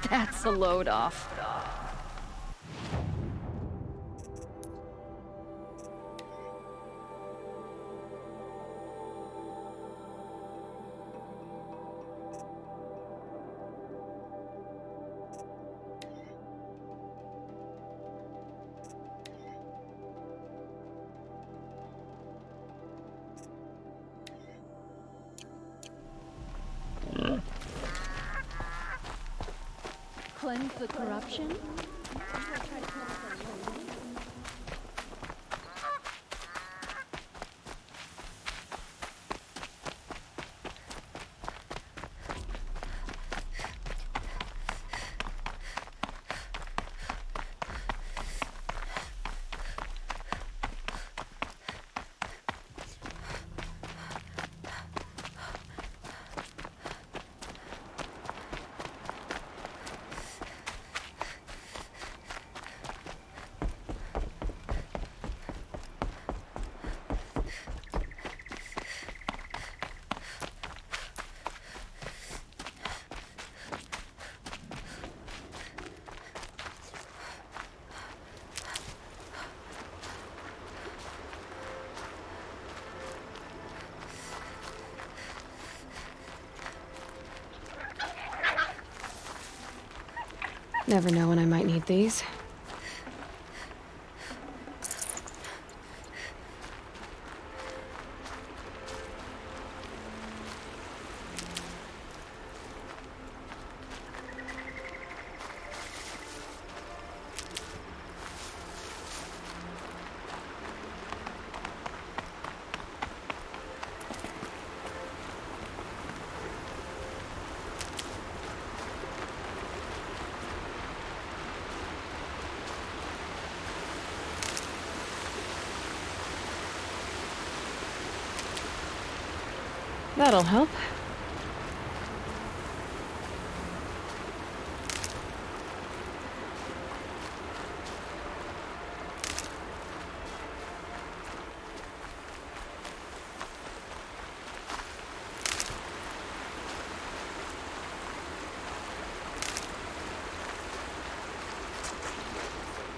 That's a load off. Cleanse the corruption? Never know when I might need these. That'll help.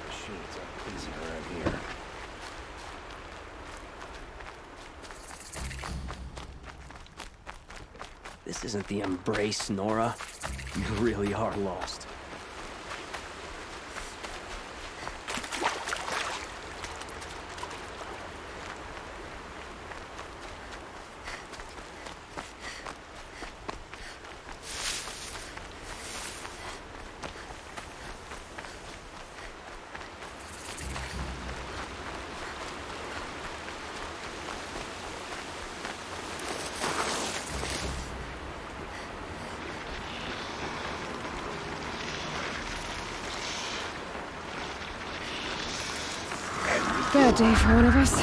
Machines are busy around here. This isn't the embrace, Nora. You really are lost. Bad day for one of us.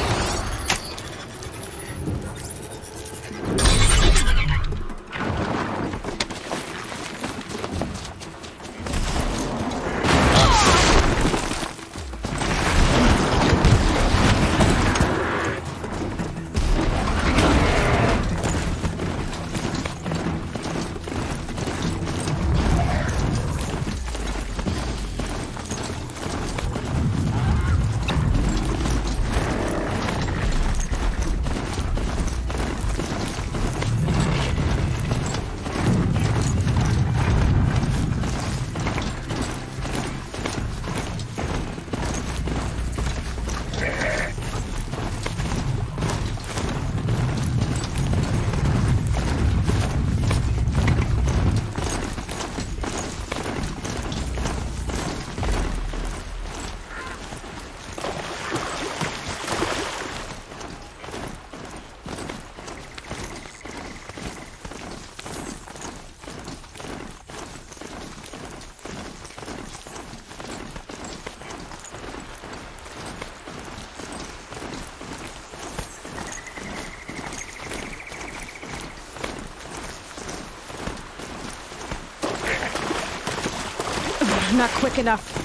Not quick enough.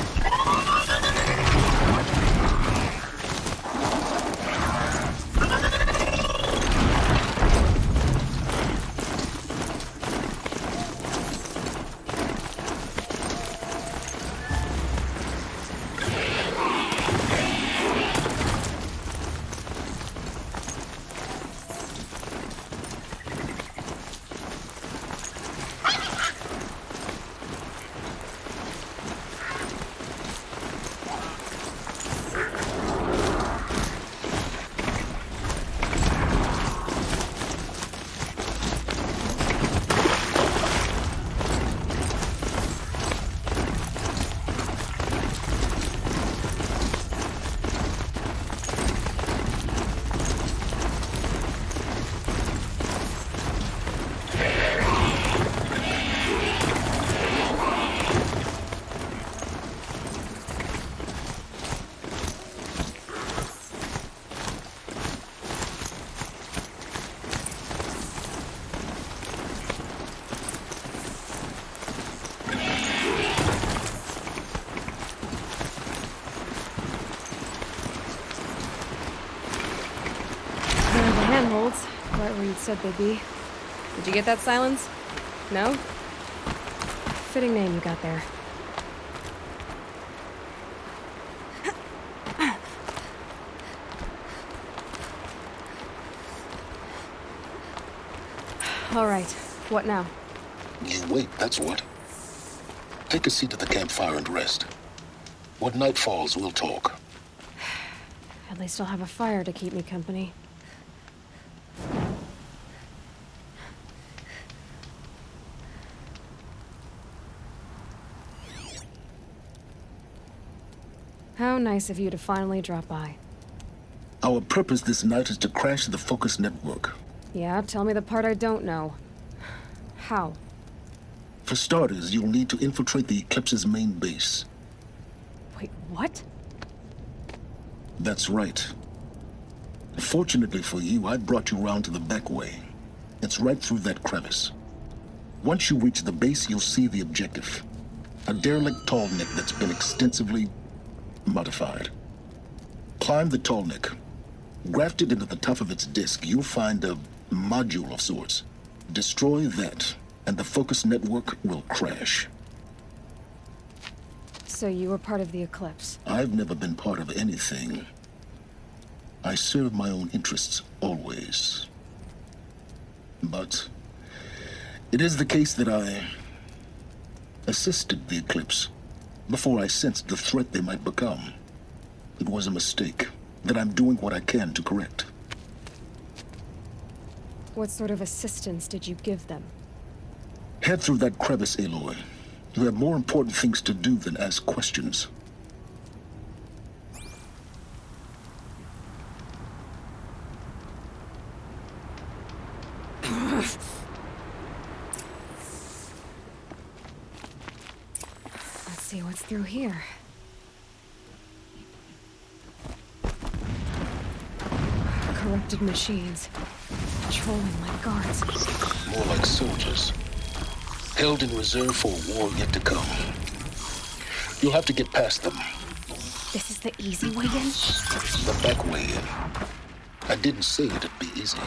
agent said they'd be. Did you get that silence? No? Fitting name you got there. All right, what now? You wait, that's what. Take a seat at the campfire and rest. When night falls, we'll talk. At least I'll have a fire to keep me company. How nice of you to finally drop by. Our purpose this night is to crash the Focus network. Yeah, tell me the part I don't know. How? For starters, you'll need to infiltrate the Eclipse's main base. Wait, what? That's right. Fortunately for you, I brought you round to the back way. It's right through that crevice. Once you reach the base, you'll see the objective. A derelict tall neck that's been extensively modified. Climb the tall neck. Grafted into the top of its disk, you'll find a module of sorts. Destroy that, and the Focus network will crash. So you were part of the Eclipse? I've never been part of anything. I serve my own interests, always. But it is the case that I assisted the Eclipse before I sensed the threat they might become. It was a mistake that I'm doing what I can to correct. What sort of assistance did you give them? Head through that crevice, Aloy. You have more important things to do than ask questions. Let's see what's through here. Corrupted machines. Patrolling like guards. More like soldiers. Held in reserve for a war yet to come. You'll have to get past them. This is the easy way in? The back way in. I didn't say it'd be easy.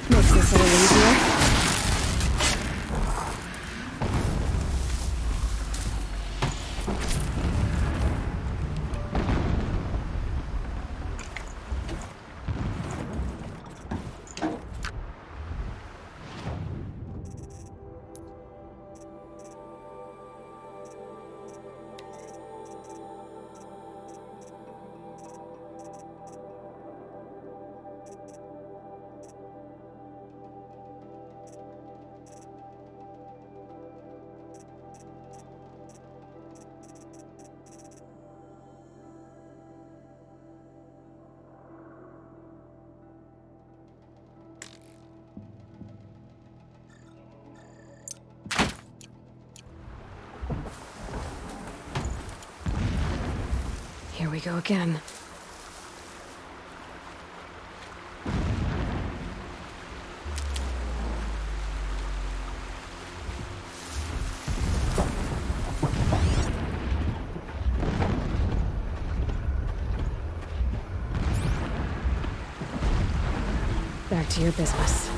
Makes this a little easier. Here we go again. Back to your business.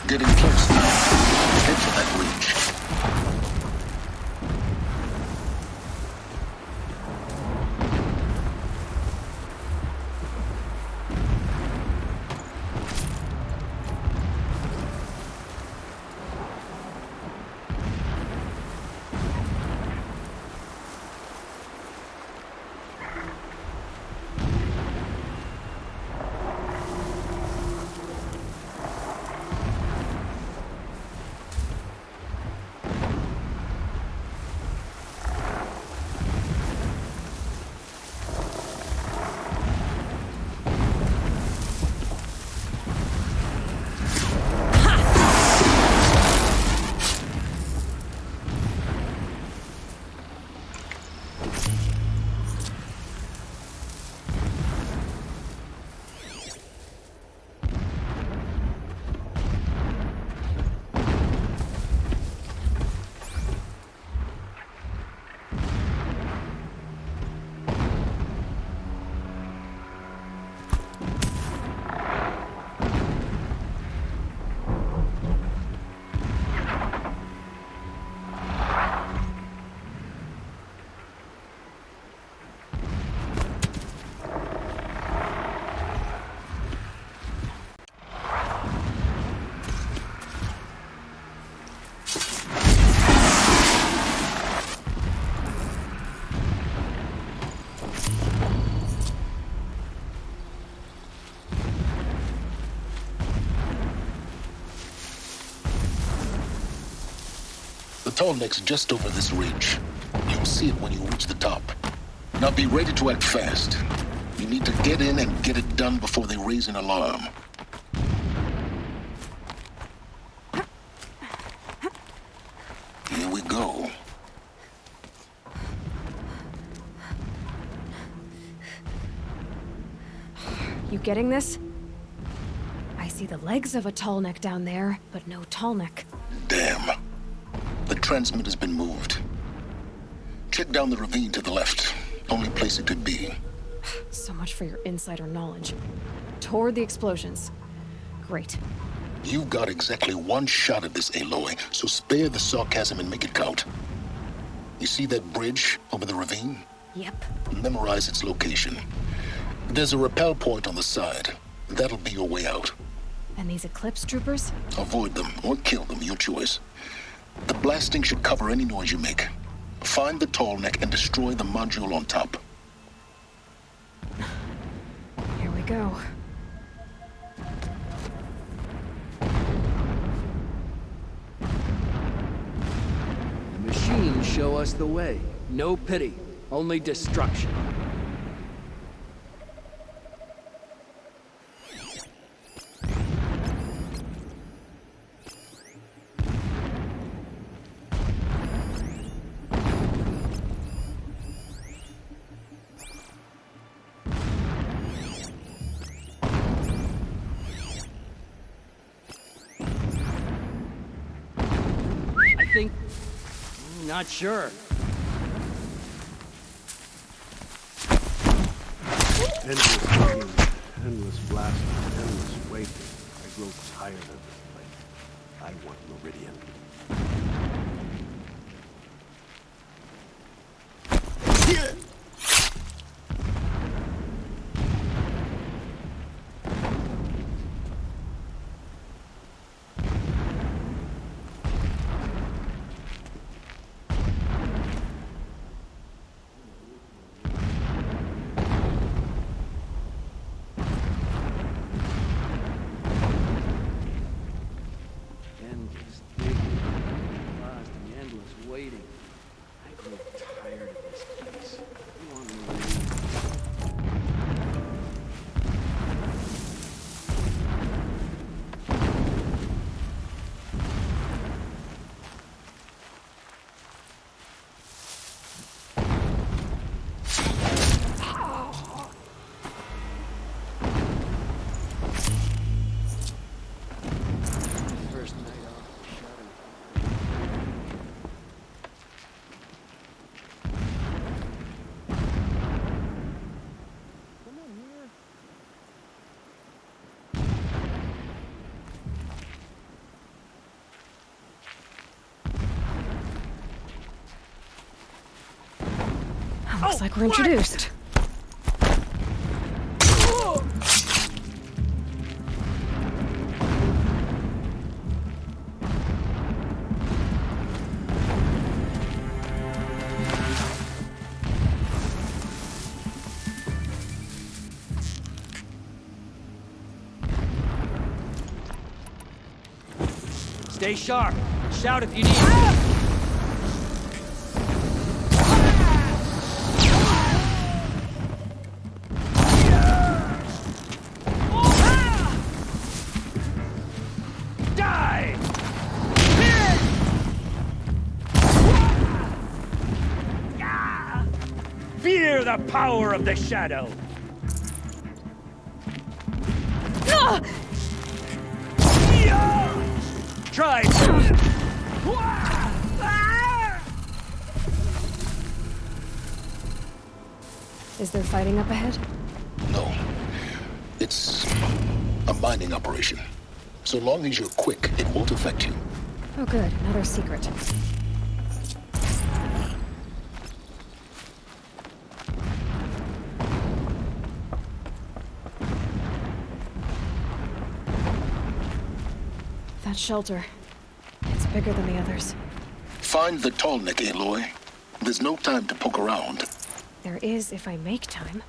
Getting close now. Head for that ridge. The tall neck's just over this ridge. You'll see it when you reach the top. Now be ready to act fast. You need to get in and get it done before they raise an alarm. Here we go. You getting this? I see the legs of a tall neck down there, but no tall neck. Damn. The transmitter's been moved. Check down the ravine to the left. Only place it could be. So much for your insider knowledge. Toward the explosions. Great. You've got exactly one shot at this, Aloy, so spare the sarcasm and make it count. You see that bridge over the ravine? Yep. Memorize its location. There's a rappel point on the side. That'll be your way out. And these Eclipse troopers? Avoid them or kill them, your choice. The blasting should cover any noise you make. Find the tall neck and destroy the module on top. Here we go. The machines show us the way. No pity, only destruction. Not sure. Endless looking, endless blasting, endless waiting. I grow tired of this place. I want Meridian. Endless digging, blasting, endless waiting. I grow tired of this place. I want Meridian. First night off the shadow. Looks like we're introduced. Stay sharp. Shout if you need. Die! Fear the power of the shadow. Try. Is there fighting up ahead? No. It's a mining operation. So long as you're quick, it won't affect you. Oh good, another secret. That shelter. It's bigger than the others. Find the tall neck, Aloy. There's no time to poke around. There is if I make time.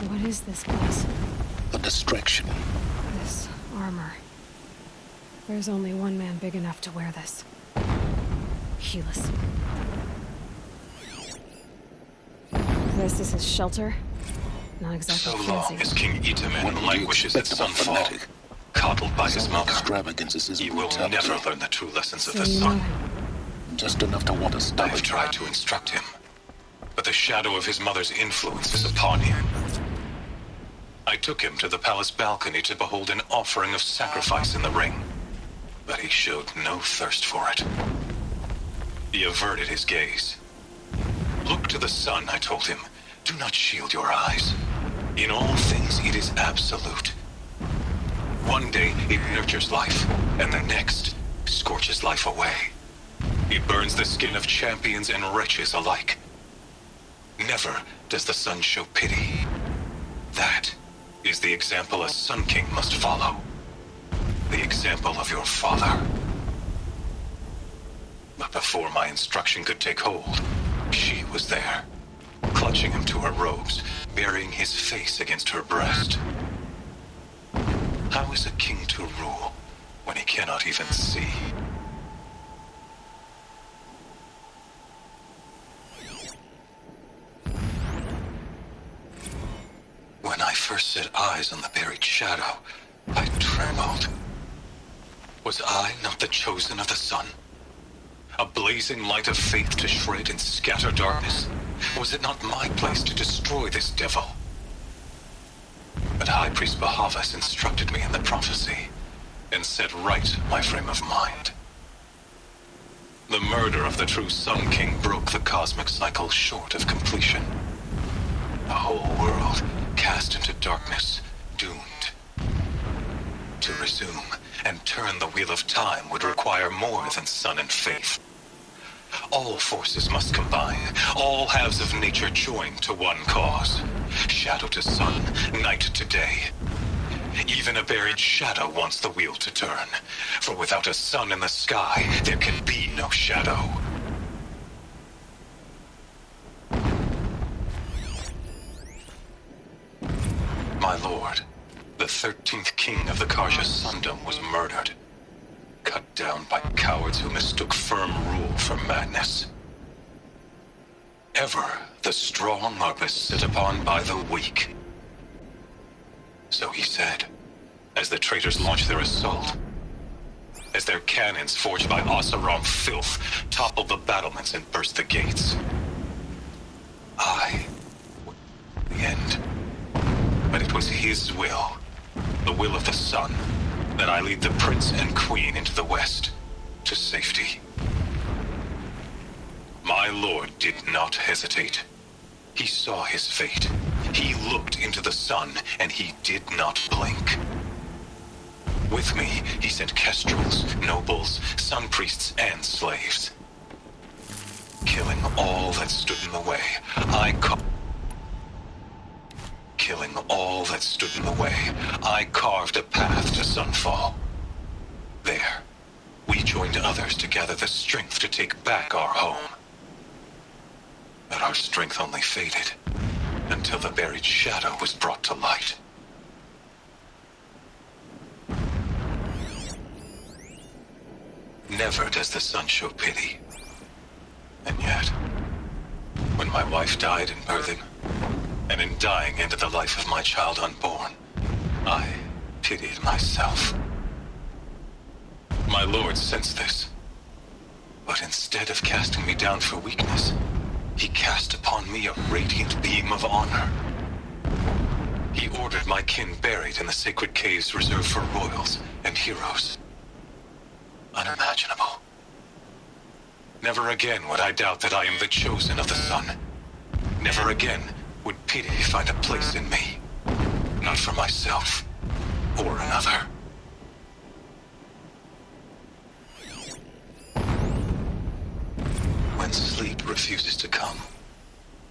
What is this place? A distraction. This armor. There's only one man big enough to wear this. Helis. This is his shelter. Not exactly So fancy. long as King Itamen What would you languishes at expect of a sunfall, fanatic? coddled by his Some mother, extravagances is he will brutality. never learn the true lessons of So the you know sun. him. Just enough to want to I stop have it. tried to instruct him, but the shadow of his mother's influence is upon him. I took him to the palace balcony to behold an offering of sacrifice in the ring, but he showed no thirst for it. He averted his gaze. Look to the sun, I told him. Do not shield your eyes. In all things, it is absolute. One day, it nurtures life, and the next, scorches life away. It burns the skin of champions and wretches alike. Never does the sun show pity. That is the example a Sun King must follow. The example of your father. But before my instruction could take hold, she was there, clutching him to her robes, burying his face against her breast. How is a king to rule when he cannot even see? When I first set eyes on the buried shadow, I trembled. Was I not the chosen of the sun? A blazing light of faith to shred and scatter darkness? Was it not my place to destroy this devil? But High Priest Bahavas instructed me in the prophecy and set right my frame of mind. The murder of the true Sun King broke the cosmic cycle short of completion. The whole world cast into darkness, doomed. To resume and turn the wheel of time would require more than sun and faith. All forces must combine, all halves of nature join to one cause. Shadow to sun, night to day. Even a buried shadow wants the wheel to turn, for without a sun in the sky, there can be no shadow. My lord, the 13th king of the Karja Sundom was murdered. Cut down by cowards who mistook firm rule for madness. Ever the strong are beset upon by the weak. So he said, as the traitors launched their assault. As their cannons forged by Oseram filth toppled the battlements and burst the gates. The end. But it was his will, the will of the sun, that I lead the prince and queen into the west, to safety. My lord did not hesitate. He saw his fate. He looked into the sun, and he did not blink. With me, he sent kestrels, nobles, sun priests, and slaves. Killing all that stood in the way, Killing all that stood in the way, I carved a path to sunfall. There, we joined others to gather the strength to take back our home. But our strength only faded until the buried shadow was brought to light. Never does the sun show pity. And yet, when my wife died in birthing, and in dying ended the life of my child unborn, I pitied myself. My lord sensed this, but instead of casting me down for weakness, he cast upon me a radiant beam of honor. He ordered my kin buried in the sacred caves reserved for royals and heroes. Unimaginable. Never again would I doubt that I am the chosen of the sun. Never again would pity find a place in me. Not for myself or another. When sleep refuses to come,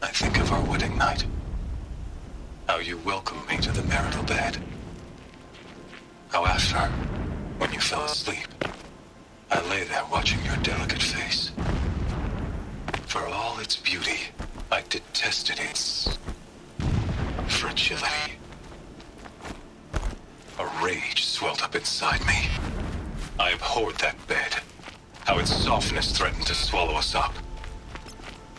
I think of our wedding night. How you welcomed me to the marital bed. How after, when you fell asleep, I lay there watching your delicate face. For all its beauty, I detested its fragility. A rage swelled up inside me. I abhorred that bed. How its softness threatened to swallow us up.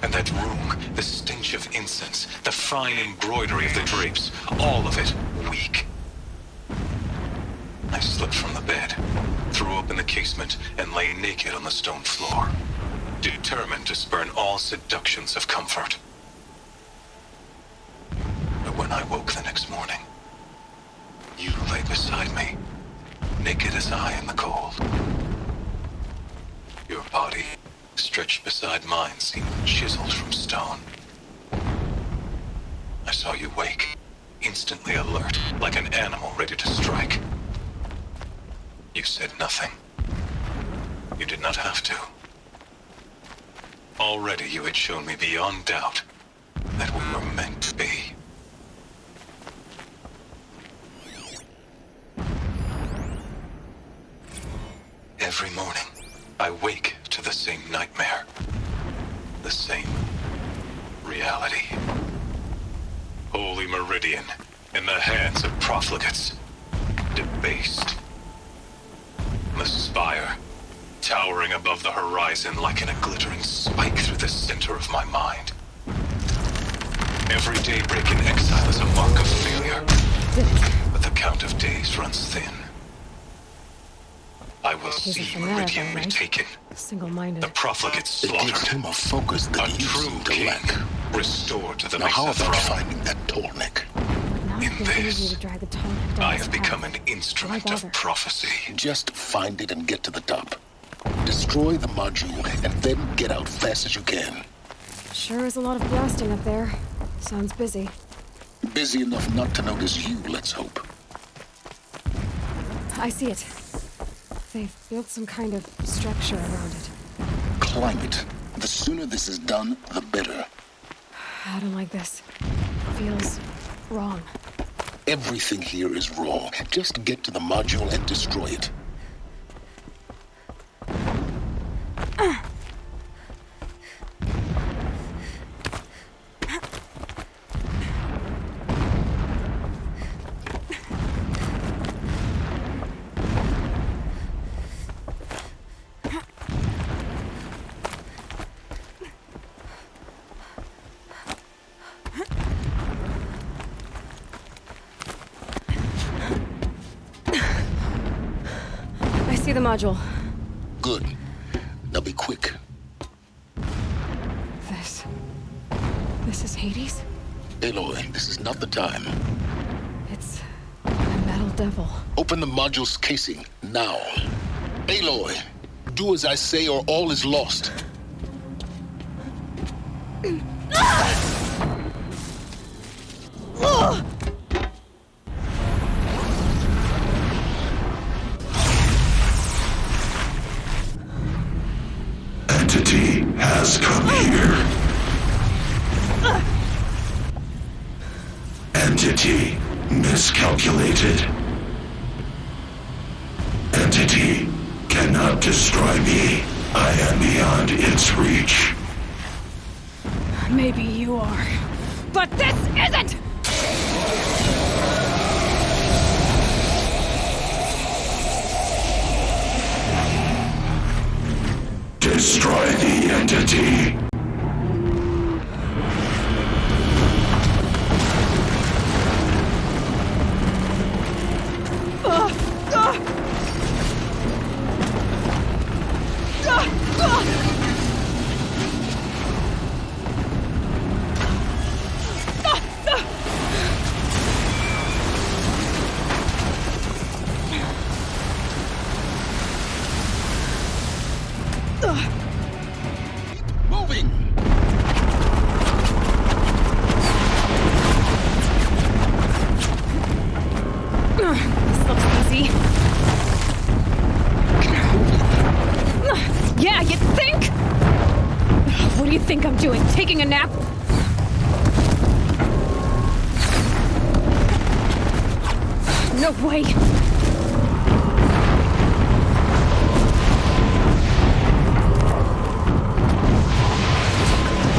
And that room, the stench of incense, the fine embroidery of the drapes, all of it weak. I slipped from the bed, threw open the casement, and lay naked on the stone floor, determined to spurn all seductions of comfort. But when I woke the next morning, you lay beside me, naked as I in the cold. Your body, stretched beside mine, seemed chiseled from stone. I saw you wake, instantly alert, like an animal ready to strike. You said nothing. You did not have to. Already you had shown me beyond doubt that we were meant to be. Every morning, I wake to the same nightmare. The same reality. Holy Meridian, in the hands of profligates. Debased. The spire, towering above the horizon like in a glittering spike through the center of my mind. Every daybreak in exile is a mark of failure. But the count of days runs thin. I will see Meridian retaken. Single-minded. The profligates It gives slaughtered. him a focus that A you true seem to king lack. restored to the Now how Mesa about throne. finding that Tolnik? Not In been easy this, to drag the Tolnek down I this have become path. an instrument Why of bother? prophecy. Just find it and get to the top. Destroy the module and then get out fast as you can. Sure is a lot of blasting up there. Sounds busy. Busy enough not to notice you, let's hope. I see it. They've built some kind of structure around it. Climb it. The sooner this is done, the better. I don't like this. Feels wrong. Everything here is wrong. Just get to the module and destroy it. I see the module. Good. Now be quick. This is Hades? Aloy, this is not the time. It's a metal devil. Open the module's casing, now. Aloy, do as I say or all is lost. Entity has come here. Entity miscalculated. Entity cannot destroy me. I am beyond its reach. Maybe you are. But this isn't! Destroy the entity. Moving! This looks easy. Yeah, you'd think? What do you think I'm doing? Taking a nap? No way!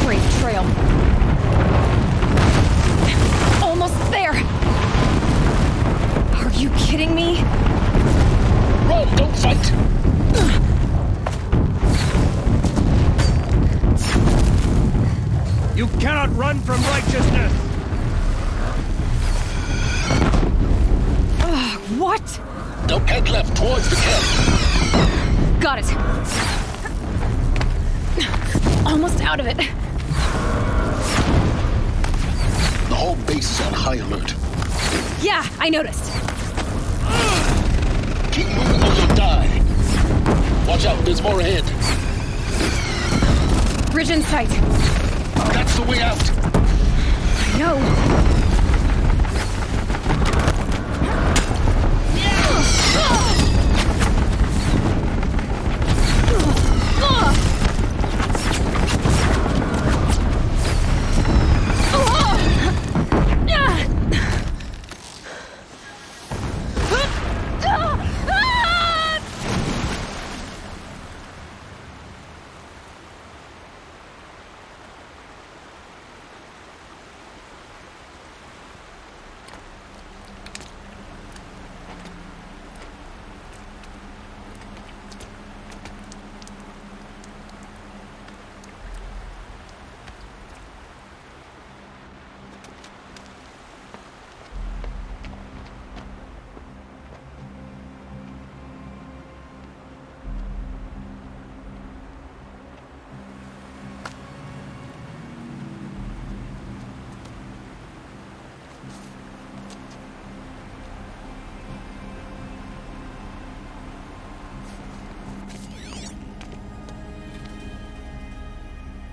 Great trail. Almost there! Are you kidding me? Run! run, don't fight! You cannot run from righteousness! What? Don't head left, towards the camp. Got it. Almost out of it. The whole base is on high alert. Yeah, I noticed. Keep moving or you'll die. Watch out, there's more ahead. Bridge in sight. That's the way out. I know.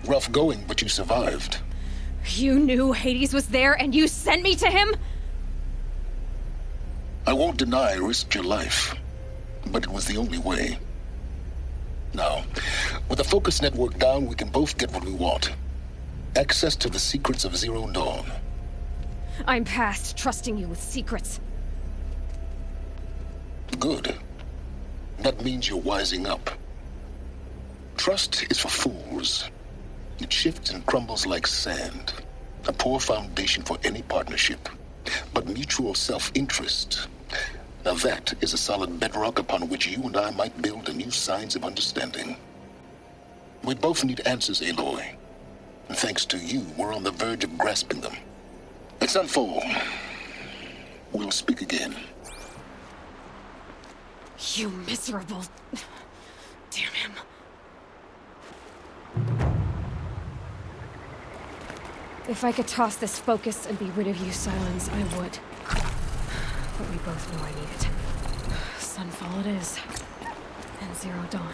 Rough going, but you survived. You knew Hades was there and you sent me to him? I won't deny I risked your life, but it was the only way. Now, with the focus network down, we can both get what we want. Access to the secrets of Zero Dawn. I'm past trusting you with secrets. Good. That means you're wising up. Trust is for fools. It shifts and crumbles like sand. A poor foundation for any partnership. But mutual self-interest, now that is a solid bedrock upon which you and I might build a new science of understanding. We both need answers, Aloy. And thanks to you, we're on the verge of grasping them. Let's unfold. We'll speak again. You miserable... Damn him. If I could toss this focus and be rid of you, Silence, I would. But we both know I need it. Sunfall it is. And Zero Dawn.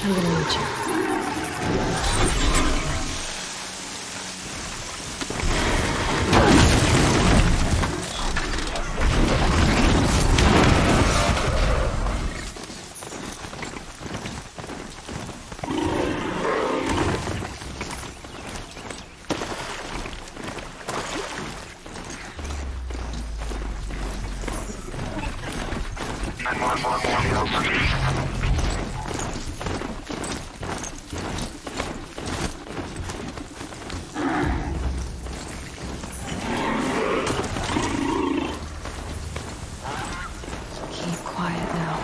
I'm gonna need you. Keep quiet now.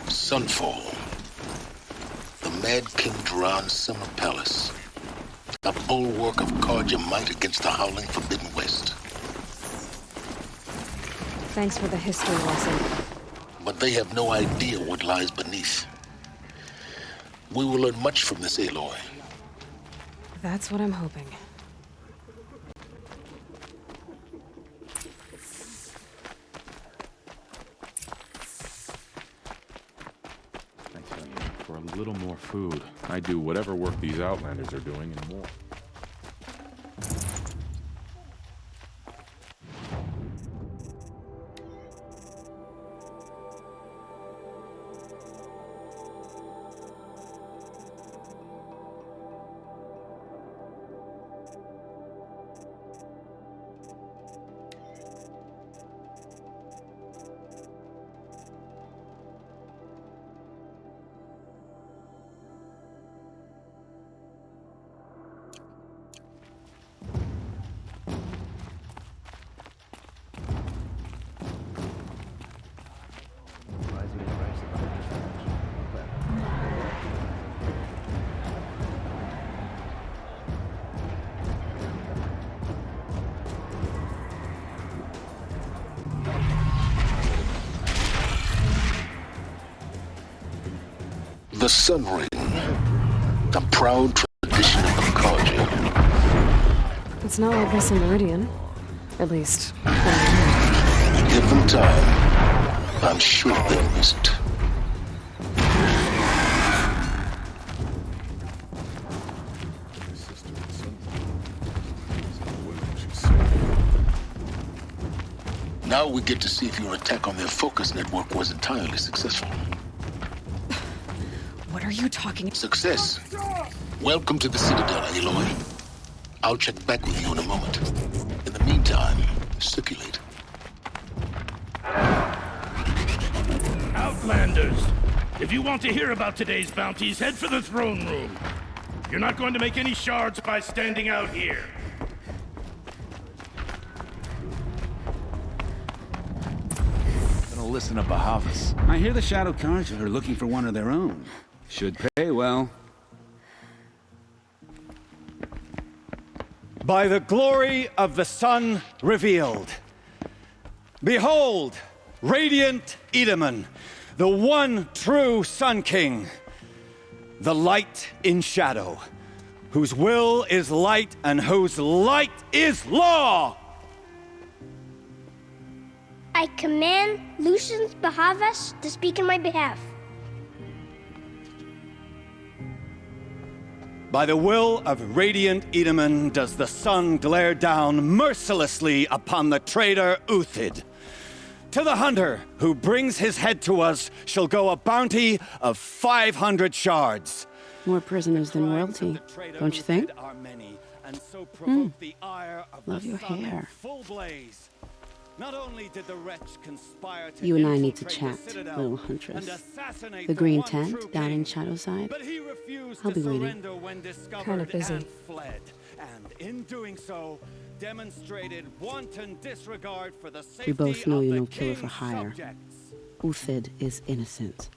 Sunfall. The Mad King Duran's summer palace. A bulwark of Carja might against the howling Forbidden West. Thanks for the history lesson. But they have no idea what lies beneath. We will learn much from this Aloy. That's what I'm hoping. I tell you, for a little more food, I'd do whatever work these Outlanders are doing and more. The Sun Ring, a proud tradition of the Carja. It's not like this in Meridian. At least, Give them time. I'm sure they'll miss it. Now we get to see if your attack on their focus network was entirely successful. what are you talking? Success. Welcome to the Citadel, Aloy. I'll check back with you in a moment. In the meantime, circulate. Outlanders! If you want to hear about today's bounties, head for the throne room. You're not going to make any shards by standing out here. Gonna listen to Bahavas. I hear the Shadow Carja are looking for one of their own. Should pay well. By the glory of the sun revealed. Behold, radiant Edaman, the one true Sun King, the light in shadow, whose will is light and whose light is law! I command Lucius Bahavas to speak in my behalf. By the will of radiant Edaman does the sun glare down mercilessly upon the traitor Uthid. To the hunter who brings his head to us shall go a bounty of 500 shards. More prisoners than royalty, don't you think? Love your hair. Not only did the wretch conspire to You and I need to chat, little huntress. The green tent down in Shadowside. refused I'll to be waiting. surrender when discovered Kinda busy. and fled. And in doing so, demonstrated wanton disregard for the safety We both know of you're the no killer for king's hire. subjects. Uthid is innocent.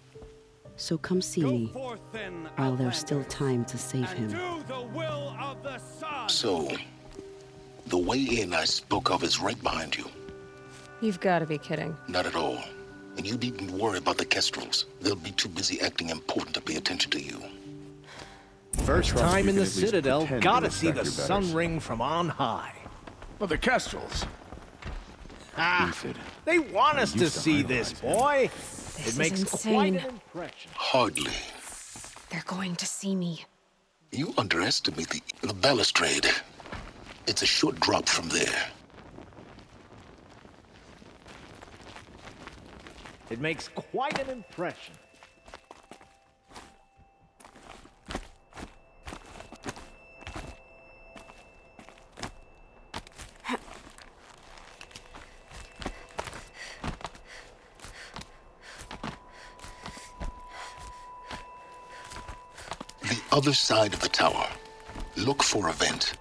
So come see me, Forth then, while there's still time to save and him. do the will of the sun. So, the way in I spoke of is right behind you. You've got to be kidding. Not at all. And you needn't worry about the Kestrels. They'll be too busy acting important to pay attention to you. First trust time you in can the at least Citadel, pretend to gotta see respect the your sun betters. ring from on high. But the Kestrels. Ah, Uthid. they want us to Used to see this, boy. This It makes is quite insane. an impression. Hardly. They're going to see me. You underestimate the balustrade. It's a short drop from there. It makes quite an impression. The other side of the tower. Look for a vent.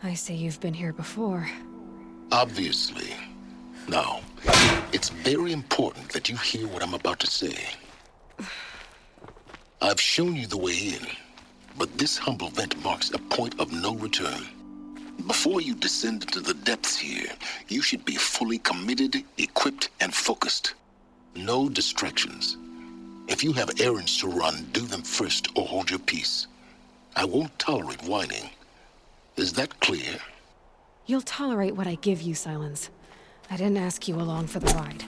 I see you've been here before. Obviously. Now, it's very important that you hear what I'm about to say. I've shown you the way in, but this humble vent marks a point of no return. Before you descend into the depths here, you should be fully committed, equipped, and focused. No distractions. If you have errands to run, do them first or hold your peace. I won't tolerate whining. Is that clear? You'll tolerate what I give you, Silence. I didn't ask you along for the ride.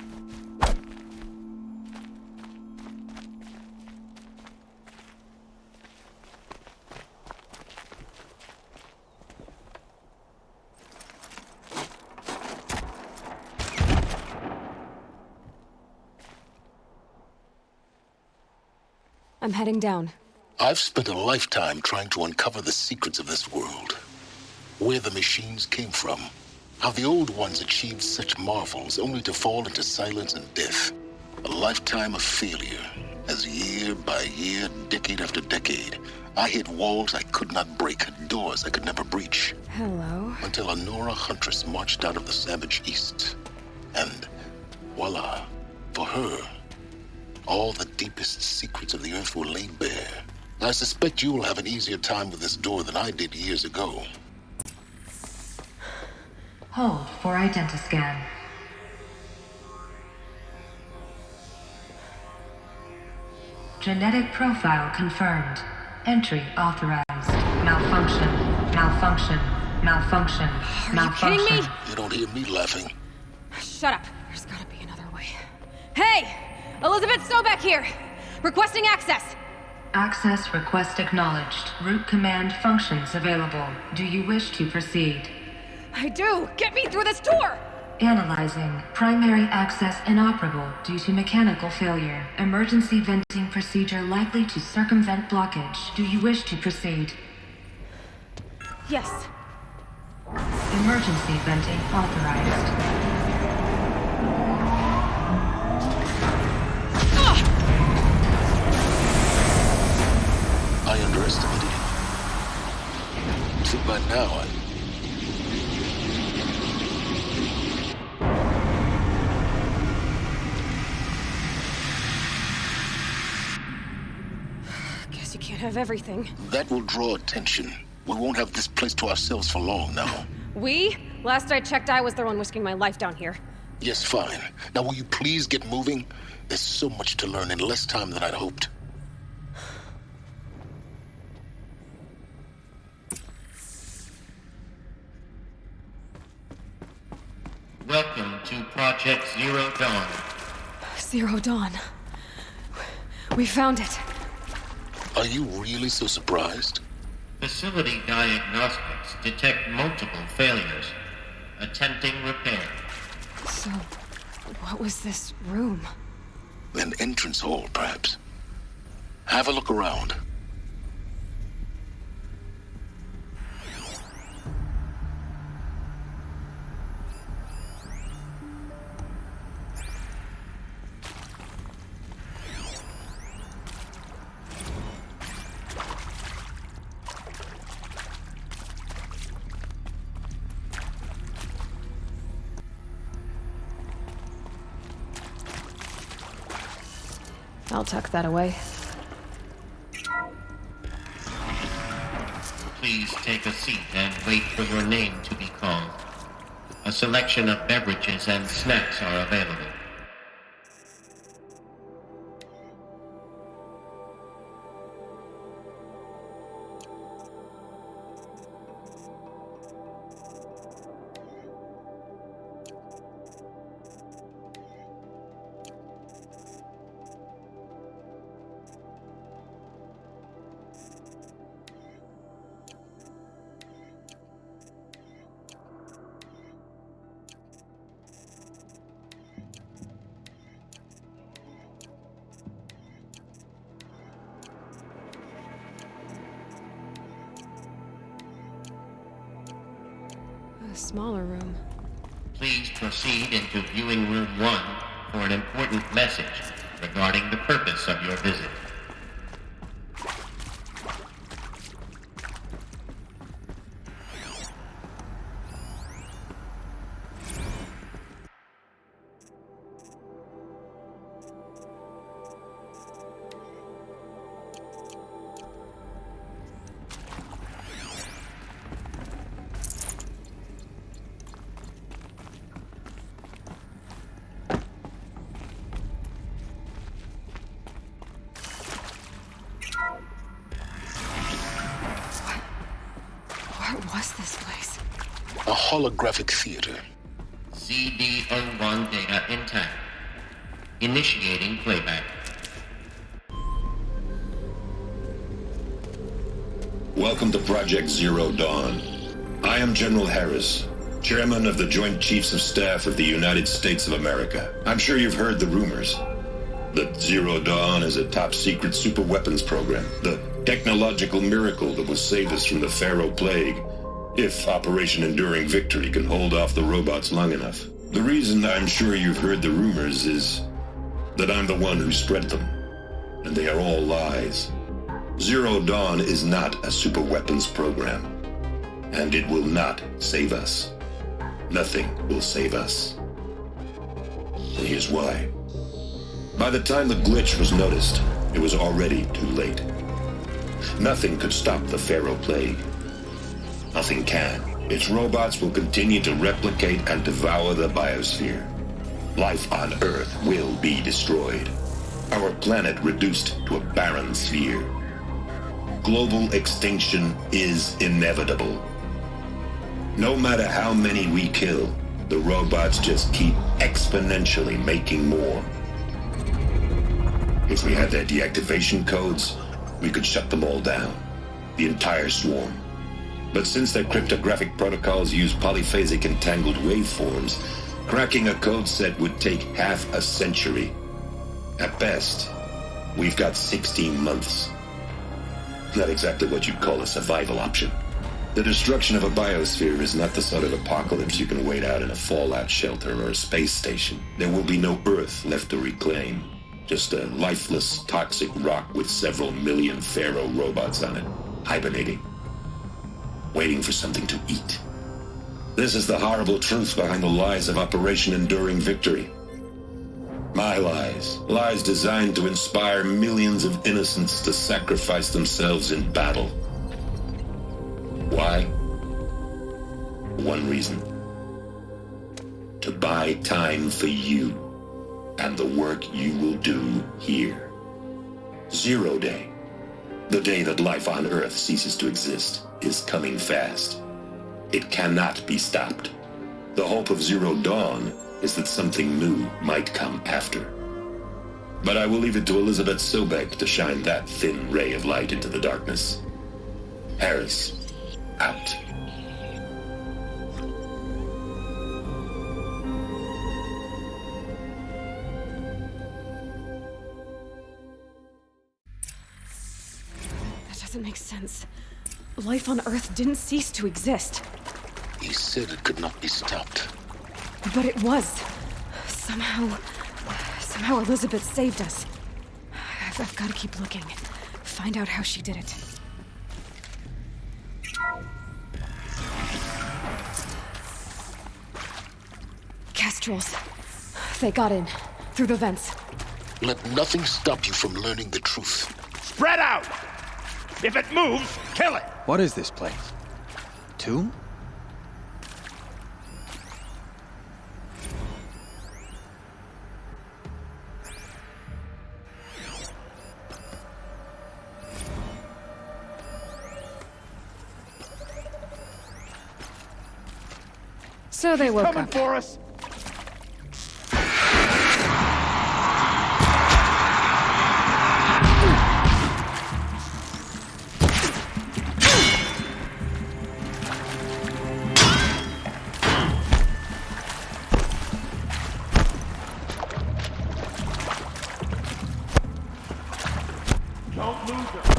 I'm heading down. I've spent a lifetime trying to uncover the secrets of this world. Where the machines came from. How the old ones achieved such marvels only to fall into silence and death. A lifetime of failure, as year by year, decade after decade, I hit walls I could not break, doors I could never breach. Hello. Until a Nora huntress marched out of the savage east. And voila, for her, all the deepest secrets of the earth were laid bare. I suspect you will have an easier time with this door than I did years ago. Hold for identiscan. Genetic profile confirmed. Entry authorized. Malfunction. Malfunction. Malfunction. Are Malfunction. you kidding me? You don't hear me laughing. Shut up. There's gotta be another way. Hey! Elizabeth Sobeck here! Requesting access! Access request acknowledged. Root command functions available. Do you wish to proceed? I do! Get me through this door! Analyzing. Primary access inoperable due to mechanical failure. Emergency venting procedure likely to circumvent blockage. Do you wish to proceed? Yes. Emergency venting authorized. I underestimated you. So by now, Guess you can't have everything. that will draw attention. We won't have this place to ourselves for long now. We? Last I checked, I was the one risking my life down here. Yes, fine. Now will you please get moving? There's so much to learn in less time than I'd hoped. Welcome to Project Zero Dawn. Zero Dawn. We found it. Are you really so surprised? Facility diagnostics detect multiple failures. Attempting repair. So, what was this room? An entrance hall, perhaps. Have a look around. I'll tuck that away. Please take a seat and wait for your name to be called. A selection of beverages and snacks are available. A smaller room. Please proceed into viewing room 1 for an important message regarding the purpose of your visit. What was this place? A holographic theater. CD01 data intact. Initiating playback. Welcome to Project Zero Dawn. I am General Harris, Chairman of the Joint Chiefs of Staff of the United States of America. I'm sure you've heard the rumors that Zero Dawn is a top-secret super-weapons program, the technological miracle that will save us from the Pharaoh Plague, if Operation Enduring Victory can hold off the robots long enough. The reason I'm sure you've heard the rumors is that I'm the one who spread them, and they are all lies. Zero Dawn is not a super-weapons program, and it will not save us. Nothing will save us. And here's why. By the time the glitch was noticed, it was already too late. Nothing could stop the Pharaoh Plague. Nothing can. Its robots will continue to replicate and devour the biosphere. Life on Earth will be destroyed. Our planet reduced to a barren sphere. Global extinction is inevitable. No matter how many we kill, the robots just keep exponentially making more. If we had their deactivation codes, we could shut them all down. The entire swarm. But since their cryptographic protocols use polyphasic entangled waveforms, cracking a code set would take half a century. At best, we've got 16 months. Not exactly what you'd call a survival option. The destruction of a biosphere is not the sort of apocalypse you can wait out in a fallout shelter or a space station. There will be no Earth left to reclaim. Just a lifeless, toxic rock with several million Pharaoh robots on it, hibernating, waiting for something to eat. This is the horrible truth behind the lies of Operation Enduring Victory. My lies. Lies designed to inspire millions of innocents to sacrifice themselves in battle. Why? One reason. To buy time for you and the work you will do here. Zero Day, the day that life on Earth ceases to exist, is coming fast. It cannot be stopped. The hope of Zero Dawn is that something new might come after. But I will leave it to Elizabeth Sobek to shine that thin ray of light into the darkness. Harris, out. doesn't make sense. Life on Earth didn't cease to exist. He said it could not be stopped. But it was. Somehow Elizabeth saved us. I've got to keep looking. Find out how she did it. Kestrels. They got in. Through the vents. Let nothing stop you from learning the truth. Spread out! If it moves, kill it! What is this place? Tomb? So they woke Coming up. for us! Don't lose her.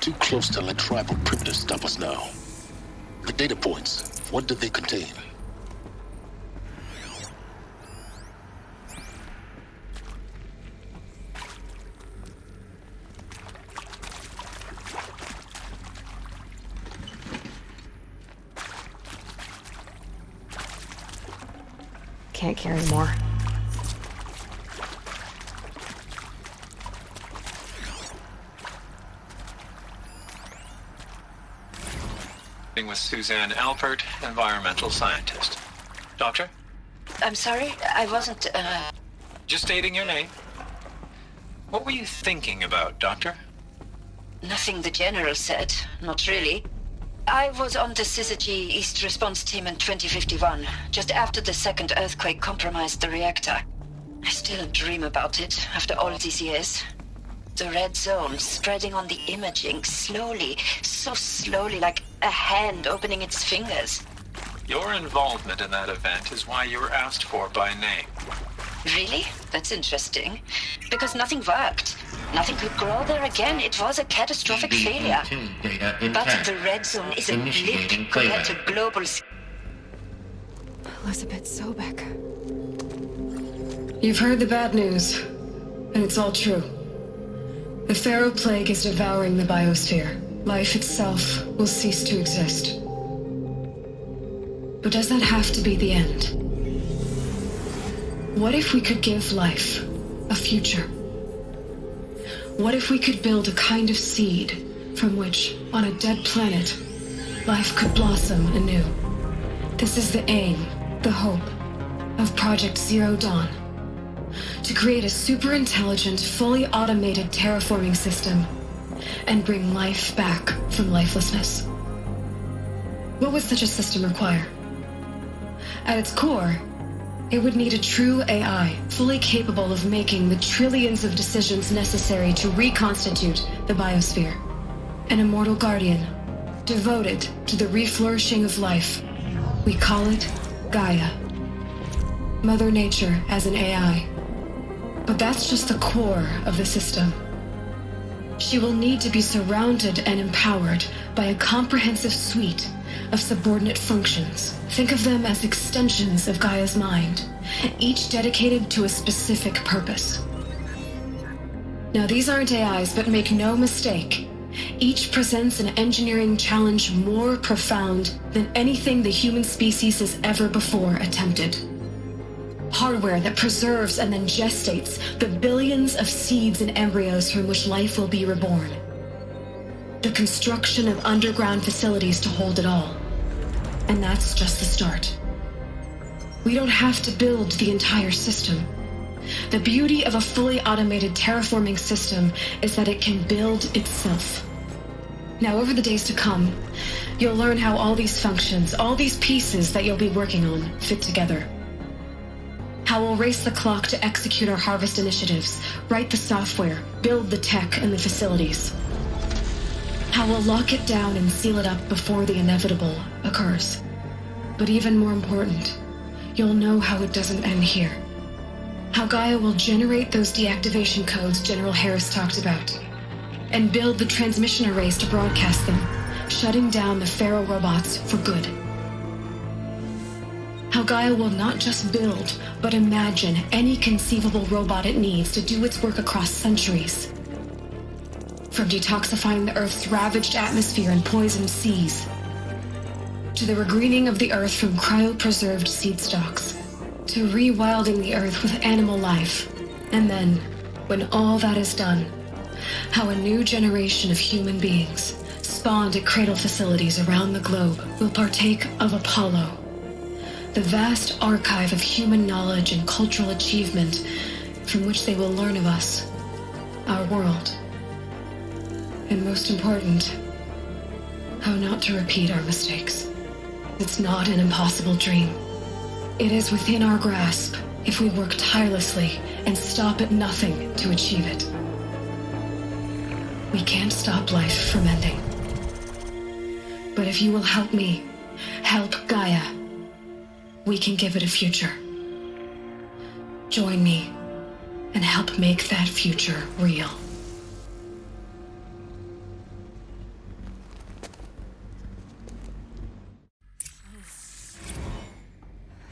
Too close to let tribal primitives stop us now. The data points, what do they contain? Can't carry more. With Suzanne Alpert, environmental scientist. Doctor? I'm sorry, I wasn't, Just stating your name. What were you thinking about, Doctor? Nothing the General said, not really. I was on the Syzygy East Response Team in 2051, just after the second earthquake compromised the reactor. I still dream about it, after all these years. The red zone spreading on the imaging, slowly, so slowly, like a hand opening its fingers. Your involvement in that event is why you were asked for by name. Really? That's interesting. Because nothing worked. Nothing could grow there again. It was a catastrophic failure. But the red zone is a blip compared to global... Elizabeth Sobek. You've heard the bad news, and it's all true. The Pharaoh Plague is devouring the biosphere. Life itself will cease to exist. But does that have to be the end? What if we could give life a future? What if we could build a kind of seed from which, on a dead planet, life could blossom anew? This is the aim, the hope, of Project Zero Dawn. To create a super-intelligent, fully automated terraforming system and bring life back from lifelessness. What would such a system require? At its core, it would need a true AI, fully capable of making the trillions of decisions necessary to reconstitute the biosphere. An immortal guardian, devoted to the reflourishing of life. We call it Gaia. Mother Nature as an AI. But that's just the core of the system. She will need to be surrounded and empowered by a comprehensive suite of subordinate functions. Think of them as extensions of Gaia's mind, each dedicated to a specific purpose. Now, these aren't AIs, but make no mistake, each presents an engineering challenge more profound than anything the human species has ever before attempted. Hardware that preserves and then gestates the billions of seeds and embryos from which life will be reborn. The construction of underground facilities to hold it all. And that's just the start. We don't have to build the entire system. The beauty of a fully automated terraforming system is that it can build itself. Now, over the days to come, you'll learn how all these functions, all these pieces that you'll be working on, fit together. How we'll race the clock to execute our harvest initiatives, write the software, build the tech and the facilities. How we'll lock it down and seal it up before the inevitable occurs. But even more important, you'll know how it doesn't end here. How Gaia will generate those deactivation codes General Harris talked about, and build the transmission arrays to broadcast them, shutting down the Pharaoh robots for good. How Gaia will not just build, but imagine any conceivable robot it needs to do its work across centuries. From detoxifying the Earth's ravaged atmosphere and poisoned seas, to the regreening of the Earth from cryopreserved seed stalks, to rewilding the Earth with animal life. And then, when all that is done, how a new generation of human beings, spawned at cradle facilities around the globe, will partake of Apollo, the vast archive of human knowledge and cultural achievement from which they will learn of us, our world. And most important, how not to repeat our mistakes. It's not an impossible dream. It is within our grasp if we work tirelessly and stop at nothing to achieve it. We can't stop life from ending. But if you will help me, help Gaia, we can give it a future. Join me and help make that future real.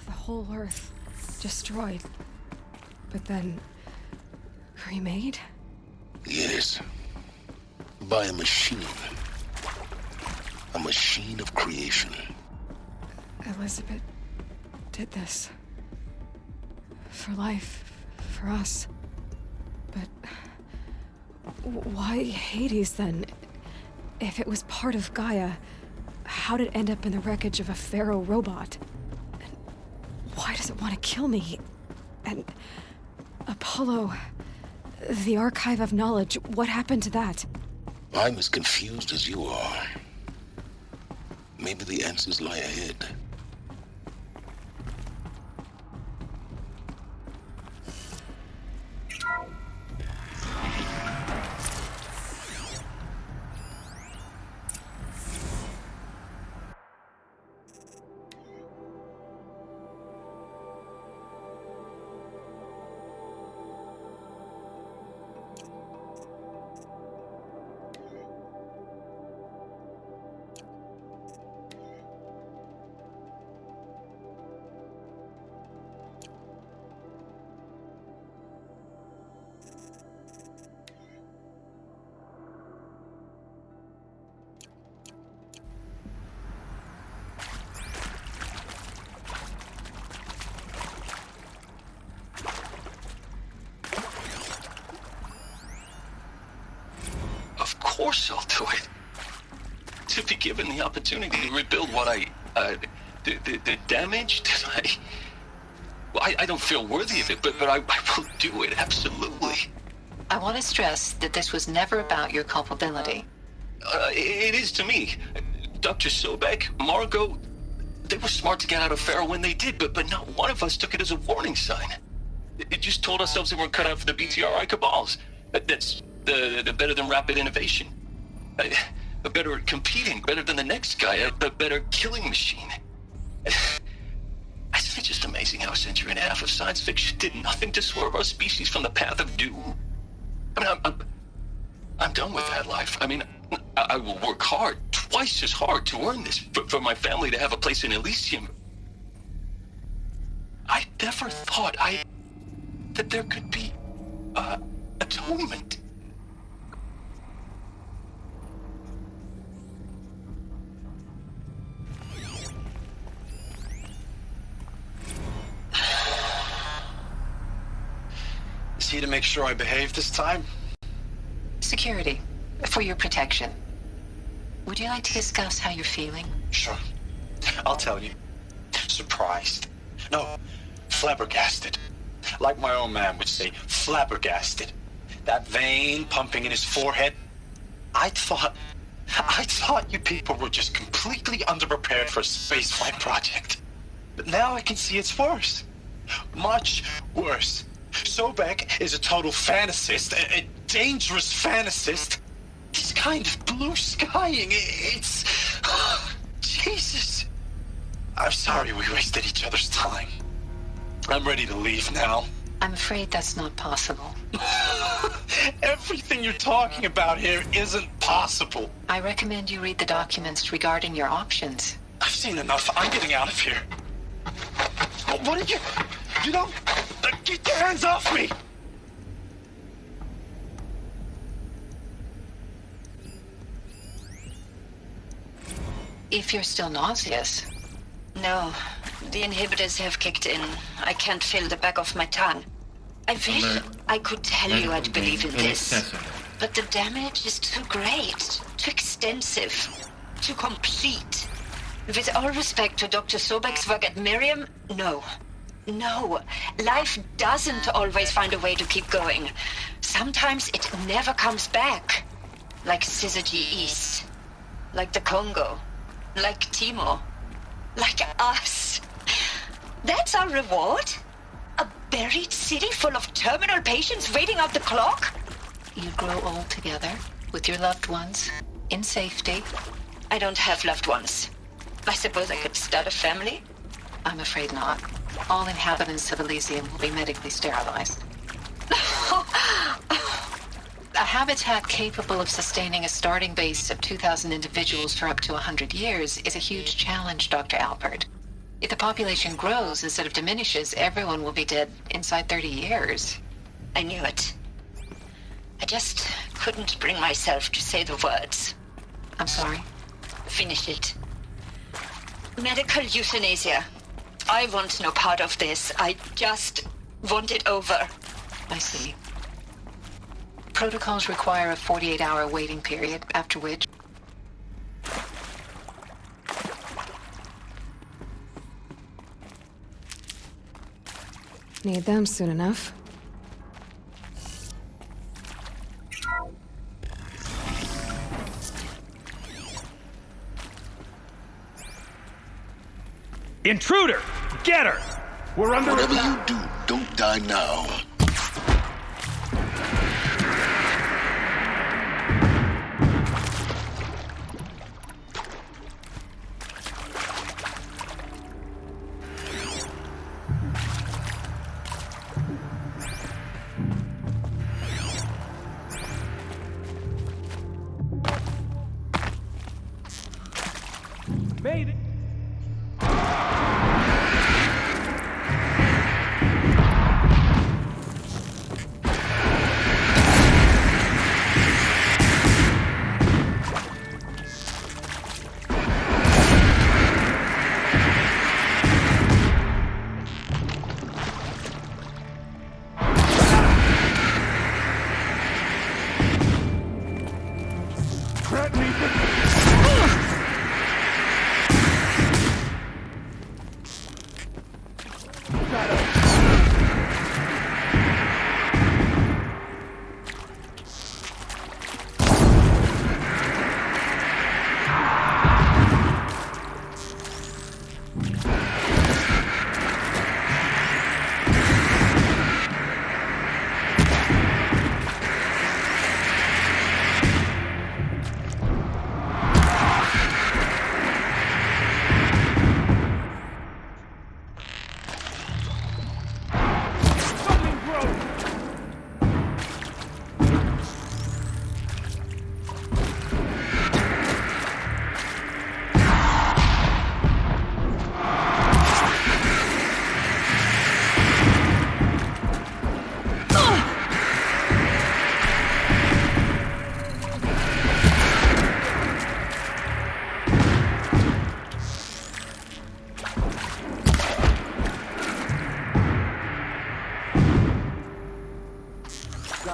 The whole Earth destroyed, but then remade? Yes. By a machine. A machine of creation. Elizabeth did this. For life, for us. But why Hades then? If it was part of Gaia, how did it end up in the wreckage of a Pharaoh robot? And why does it want to kill me? And Apollo, the archive of knowledge, what happened to that? I'm as confused as you are. Maybe the answers lie ahead. Of course I'll do it. To be given the opportunity to rebuild what the damage that I don't feel worthy of it, but I will do it, absolutely. I want to stress that this was never about your culpability. It is to me. Dr. Sobek, Margot, they were smart to get out of Pharaoh when they did, but not one of us took it as a warning sign. It just told ourselves that we're cut out for the BTRI cabals. That's the better than rapid innovation. Better at competing, better than the next guy, a better killing machine. Isn't it just amazing how a century and a half of science fiction did nothing to swerve our species from the path of doom? I mean, I'm done with that life. I mean, I will work hard, twice as hard to earn this, for my family to have a place in Elysium. I never thought that there could be, atonement. Is he to make sure I behave this time? Security. For your protection. Would you like to discuss how you're feeling? Sure. I'll tell you. Surprised. No, flabbergasted. Like my old man would say, flabbergasted. That vein pumping in his forehead. I thought you people were just completely underprepared for a spaceflight project. But now I can see it's worse. Much worse. Sobek is a total fantasist, a dangerous fantasist. He's kind of blue skying. It's... Jesus. I'm sorry we wasted each other's time. I'm ready to leave now. I'm afraid that's not possible. Everything you're talking about here isn't possible. I recommend you read the documents regarding your options. I've seen enough. I'm getting out of here. What are you... You don't... Get your hands off me! If you're still nauseous. No, the inhibitors have kicked in. I can't feel the back of my tongue. I wish I could tell you I'd believe in this. But the damage is too great, too extensive, too complete. With all respect to Dr. Sobek's work at Miriam, no. No, life doesn't always find a way to keep going. Sometimes it never comes back. Like Syzygy East. Like the Congo. Like Timo. Like us. That's our reward? A buried city full of terminal patients waiting out the clock? You grow old together, with your loved ones, in safety. I don't have loved ones. I suppose I could start a family? I'm afraid not. All inhabitants of Elysium will be medically sterilized. A habitat capable of sustaining a starting base of 2,000 individuals for up to 100 years is a huge challenge, Dr. Alpert. If the population grows instead of diminishes, everyone will be dead inside 30 years. I knew it. I just couldn't bring myself to say the words. I'm sorry. Finish it. Medical euthanasia. I want no part of this. I just want it over. I see. Protocols require a 48-hour waiting period, after which... Need them soon enough. Intruder! Get her! We're under Whatever attack. you do, don't die now. Made it!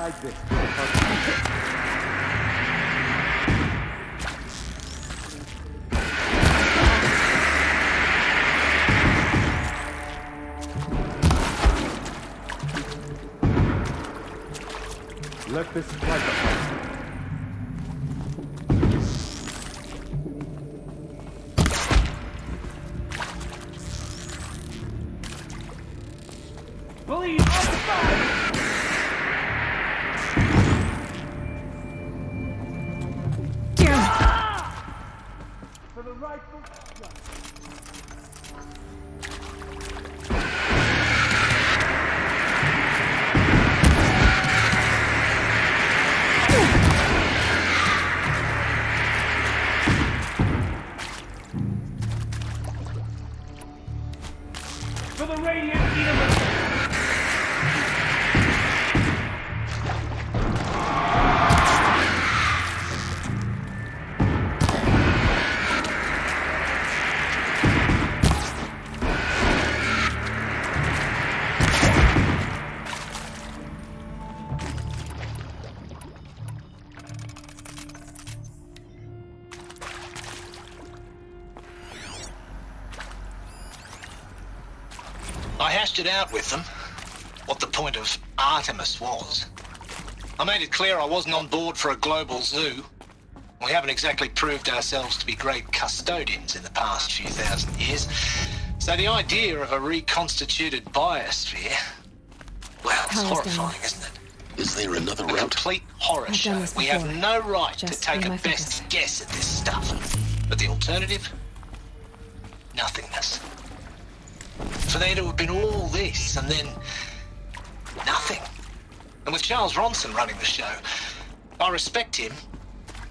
Hide this. Let this fight apart. Police, on the side! For the rightful... For the Radiant Universe! I hashed it out with them, what the point of Artemis was. I made it clear I wasn't on board for a global zoo. We haven't exactly proved ourselves to be great custodians in the past few thousand years. So the idea of a reconstituted biosphere, well, it's horrifying, isn't it? Is there another A route? complete horror show. We have no right to take a best guess at this stuff. But the alternative? Nothingness. For there to have been all this and then nothing. And with Charles Ronson running the show, I respect him.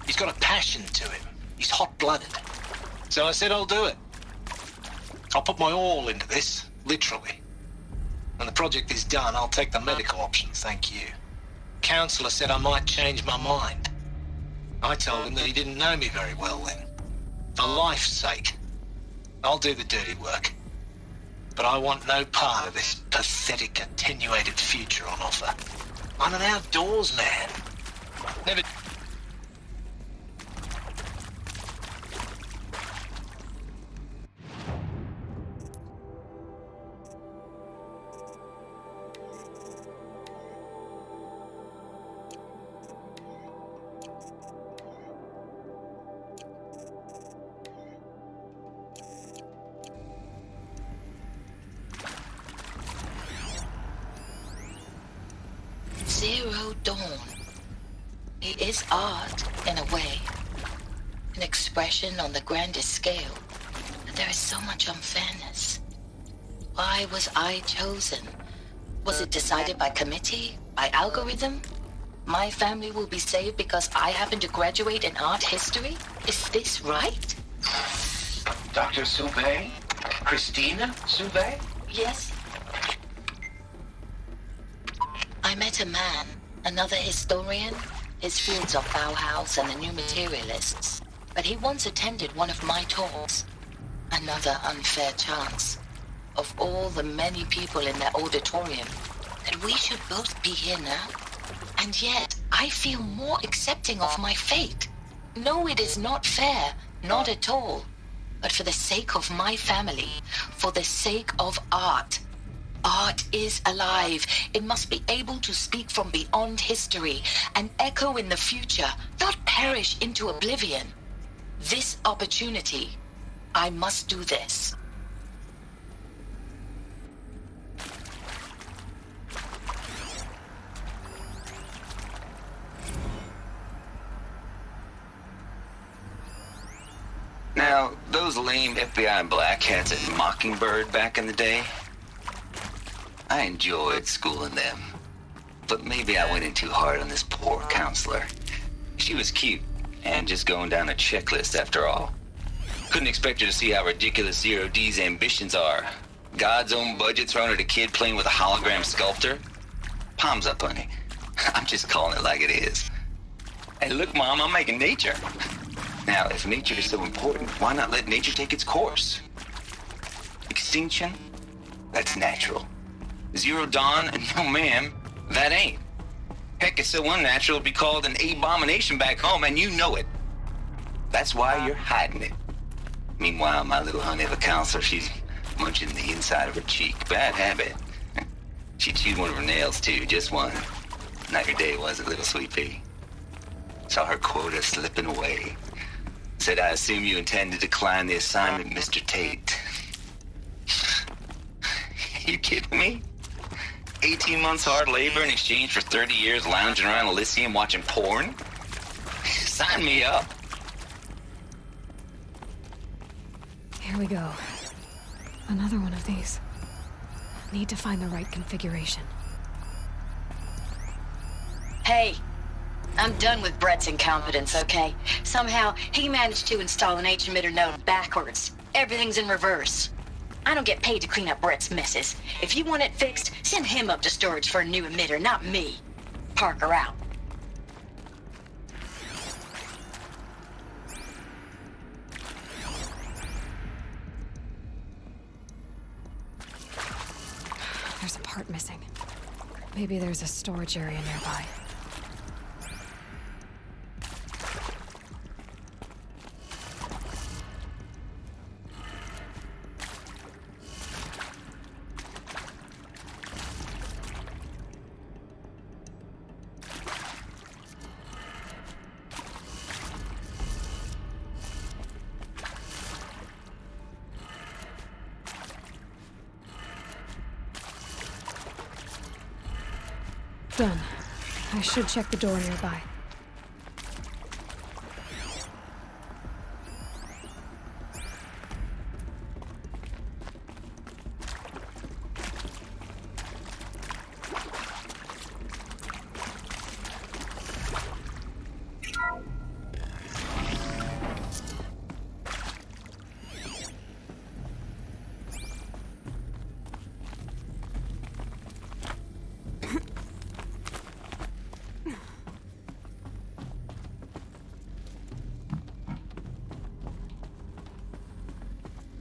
He's got a passion to him. He's hot-blooded. So I said I'll do it. I'll put my all into this, literally. When the project is done, I'll take the medical option, thank you. Counselor said I might change my mind. I told him that he didn't know me very well then. For life's sake, I'll do the dirty work. But I want no part of this pathetic, attenuated future on offer. I'm an outdoors man. Never... Zero Dawn. It is art, in a way. An expression on the grandest scale. But there is so much unfairness. Why was I chosen? Was it decided by committee? By algorithm? My family will be saved because I happen to graduate in art history? Is this right? Dr. Sauvé? Christina Sauvé? Yes. I met a man, another historian. His fields are Bauhaus and the New Materialists. But he once attended one of my talks. Another unfair chance. Of all the many people in that auditorium, that we should both be here now. And yet, I feel more accepting of my fate. No, it is not fair, not at all. But for the sake of my family, for the sake of art. Art is alive. It must be able to speak from beyond history and echo in the future, not perish into oblivion. This opportunity, I must do this. Now, those lame FBI black hats at Mockingbird back in the day, I enjoyed schooling them. But maybe I went in too hard on this poor counselor. She was cute, and just going down a checklist after all. Couldn't expect her to see how ridiculous Zero D's ambitions are. God's own budget thrown at a kid playing with a hologram sculptor? Palms up, honey. I'm just calling it like it is. Hey, look, Mom, I'm making nature. Now, if nature is so important, why not let nature take its course? Extinction? That's natural. Zero Dawn? No, ma'am, that ain't. Heck, it's so unnatural to be called an abomination back home, and you know it. That's why you're hiding it. Meanwhile, my little honey of a counselor, she's munching the inside of her cheek. Bad habit. She chewed one of her nails, too, just one. Not your day, was it, little sweet pea? Saw her quota slipping away. Said, I assume you intend to decline the assignment, Mr. Tate. You kidding me? 18 months hard labor in exchange for 30 years lounging around Elysium watching porn? Sign me up. Here we go. Another one of these. Need to find the right configuration. Hey, I'm done with Brett's incompetence, okay? Somehow, he managed to install an H-emitter node backwards. Everything's in reverse. I don't get paid to clean up Brett's messes. If you want it fixed, send him up to storage for a new emitter, not me. Parker out. There's a part missing. Maybe there's a storage area nearby. Done. I should check the door nearby.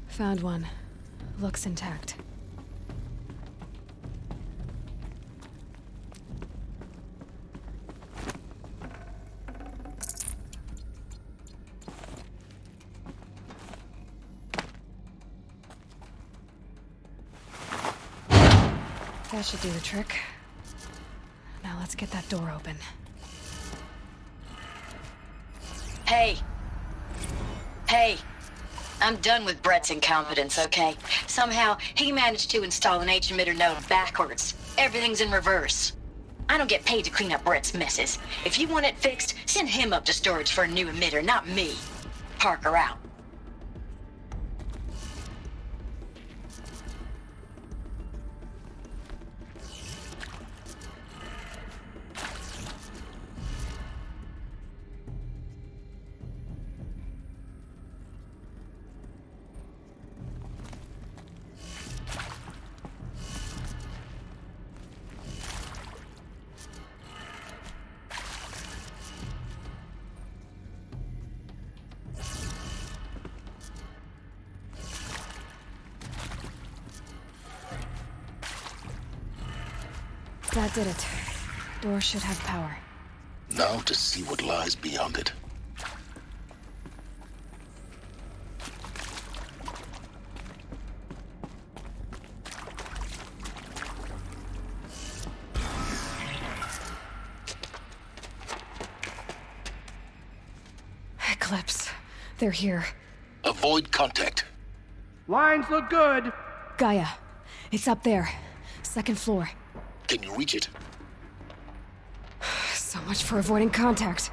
Found one. Looks intact. That should do the trick. Now let's get that door open. Hey. Hey. I'm done with Brett's incompetence, okay? Somehow, he managed to install an H-emitter node backwards. Everything's in reverse. I don't get paid to clean up Brett's messes. If you want it fixed, send him up to storage for a new emitter, not me. Parker out. That did it. Door should have power. Now to see what lies beyond it. Eclipse. They're here. Avoid contact. Lines look good. Gaia. It's up there. Second floor. Can you reach it? So much for avoiding contact.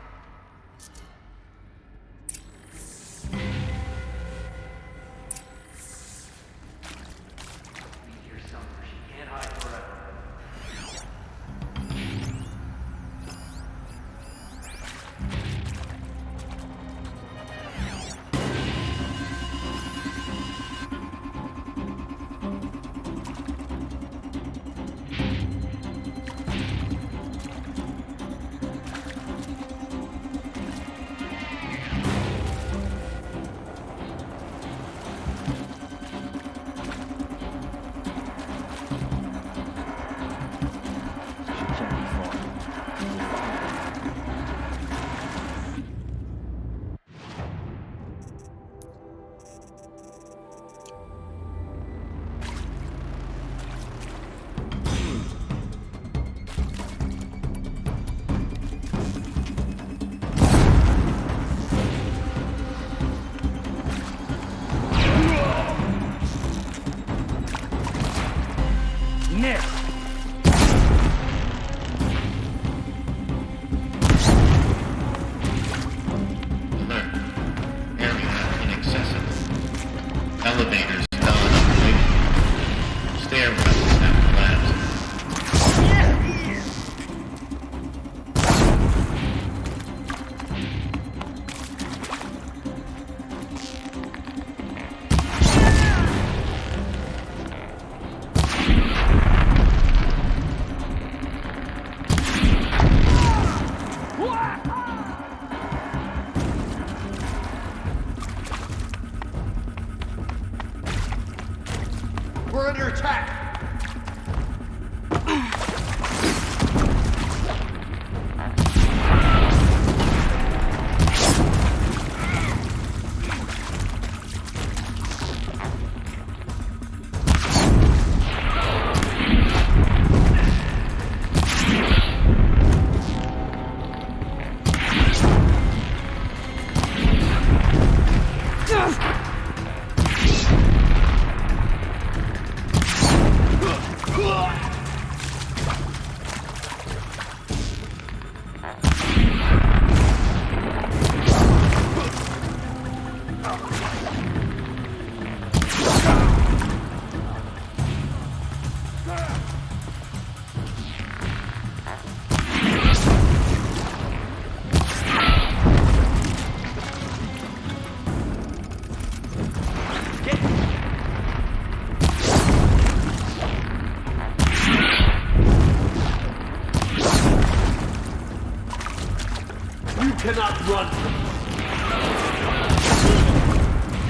cannot run from us.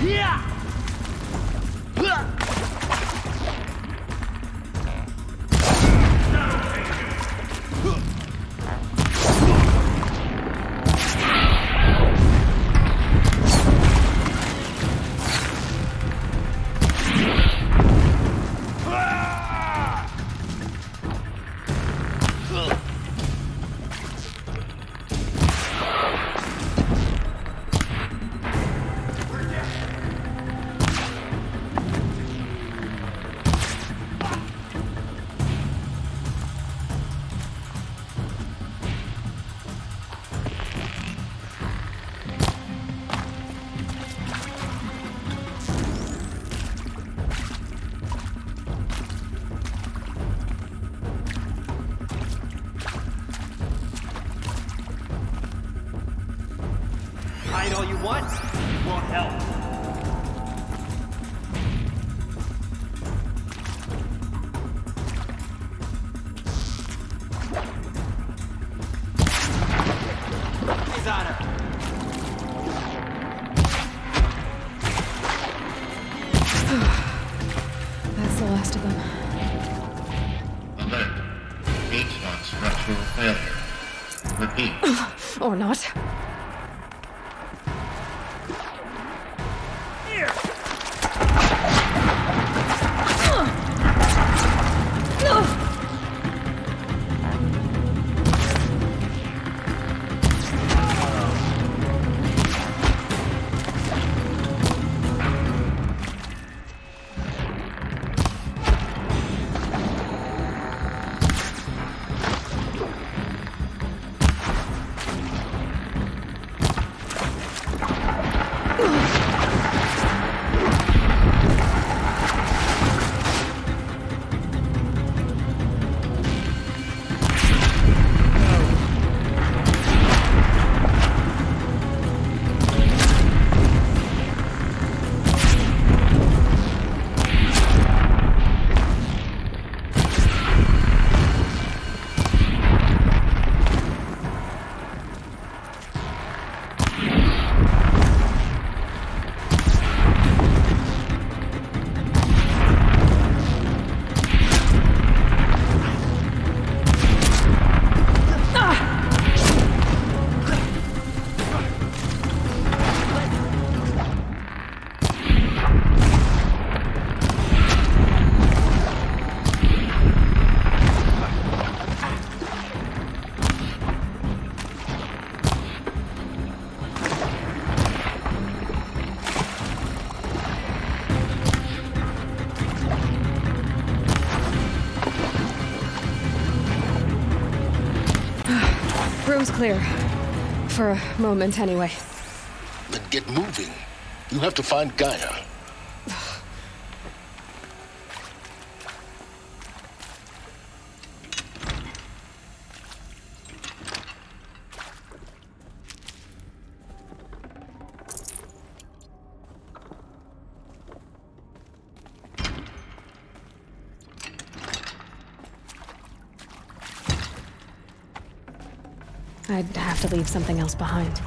Yeah! Hide all you want, it won't help. He's on her. That's the last of them. Alert. H1 structural failure. Repeat. Or not. Room's clear. For a moment, anyway. Then get moving. You have to find Gaia. I'd have to leave something else behind.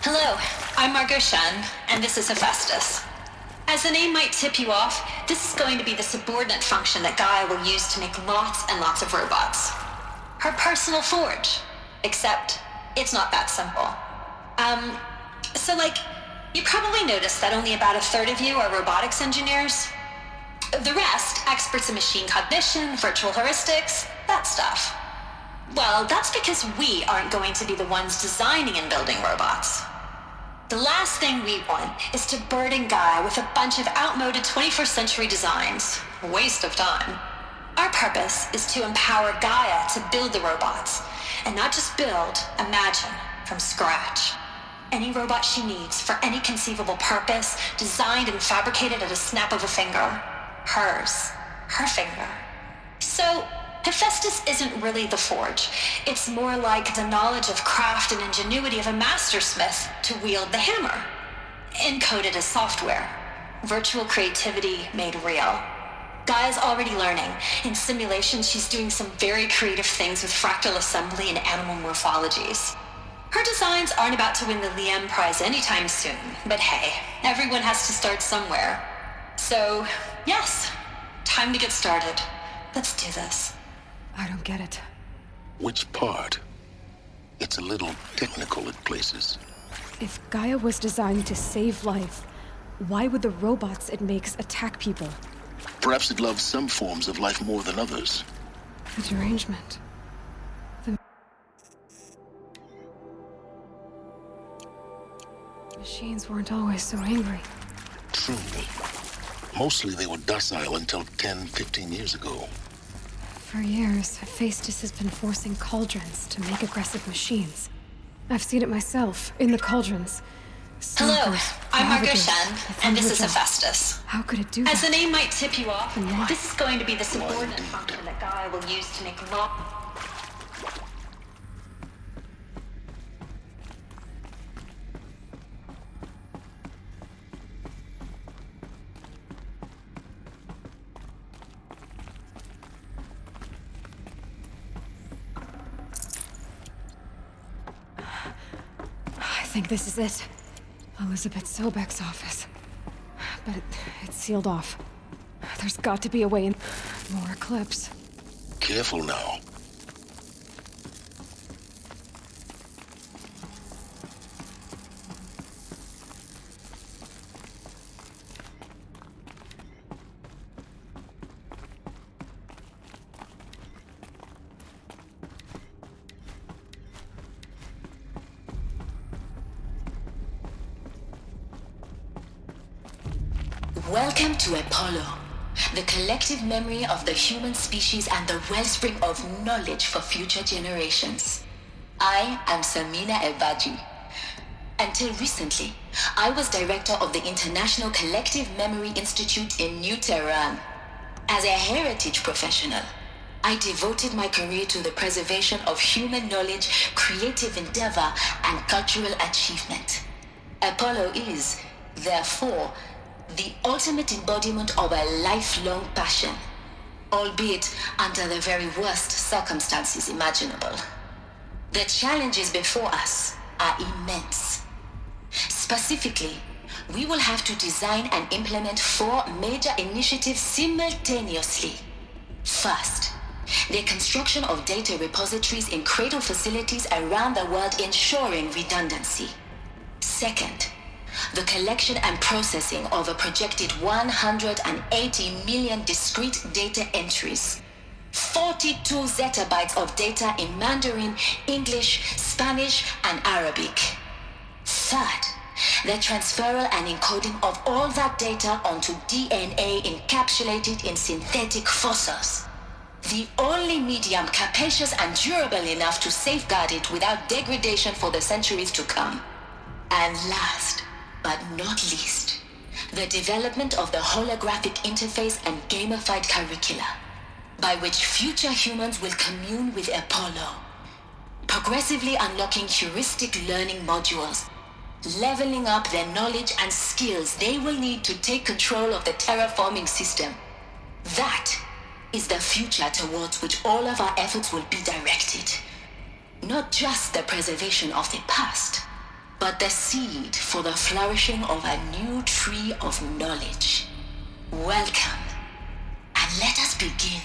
Hello, I'm Margot Shen, and this is Hephaestus. As the name might tip you off, this is going to be the subordinate function that Gaia will use to make lots and lots of robots. Her personal forge. Except, it's not that simple. You probably noticed that only about a third of you are robotics engineers. The rest, experts in machine cognition, virtual heuristics, that stuff. Well, that's because we aren't going to be the ones designing and building robots. The last thing we want is to burden Gaia with a bunch of outmoded 21st century designs. Waste of time. Our purpose is to empower Gaia to build the robots, and not just build, imagine, from scratch. Any robot she needs for any conceivable purpose, designed and fabricated at a snap of a finger. Hers. Her finger. So, Hephaestus isn't really the forge. It's more like the knowledge of craft and ingenuity of a mastersmith to wield the hammer. Encoded as software. Virtual creativity made real. Gaia's already learning. In simulations, she's doing some very creative things with fractal assembly and animal morphologies. Her designs aren't about to win the Liam Prize anytime soon, but hey, everyone has to start somewhere. So, yes, time to get started. Let's do this. I don't get it. Which part? It's a little technical at places. If Gaia was designed to save life, why would the robots it makes attack people? Perhaps it loves some forms of life more than others. The derangement. The machines weren't always so angry. True. Mostly they were docile until 10, 15 years ago. For years, Hephaestus has been forcing cauldrons to make aggressive machines. I've seen it myself, in the cauldrons. Hello, I'm Margot Shen, and this is Hephaestus. How could it do that? As the name might tip you off, And why? this is going to be the subordinate function that Gaia will use to make law. I think this is it. Elizabeth Sobek's office. But it's sealed off. There's got to be a way in. More Eclipse. Careful now. Welcome to Apollo, the collective memory of the human species and the wellspring of knowledge for future generations. I am Samina Ebaji. Until recently, I was director of the International Collective Memory Institute in New Tehran. As a heritage professional, I devoted my career to the preservation of human knowledge, creative endeavor, and cultural achievement. Apollo is, therefore, the ultimate embodiment of a lifelong passion, albeit under the very worst circumstances imaginable. The challenges before us are immense. Specifically, we will have to design and implement 4 major initiatives simultaneously. First, the construction of data repositories in cradle facilities around the world ensuring redundancy. Second, the collection and processing of a projected 180 million discrete data entries. 42 zettabytes of data in Mandarin, English, Spanish, and Arabic. Third, the transferal and encoding of all that data onto DNA encapsulated in synthetic fossils. The only medium capacious and durable enough to safeguard it without degradation for the centuries to come. And last, but not least, the development of the holographic interface and gamified curricula, by which future humans will commune with Apollo, progressively unlocking heuristic learning modules, leveling up their knowledge and skills they will need to take control of the terraforming system. That is the future towards which all of our efforts will be directed. Not just the preservation of the past, but the seed for the flourishing of a new tree of knowledge. Welcome, and let us begin.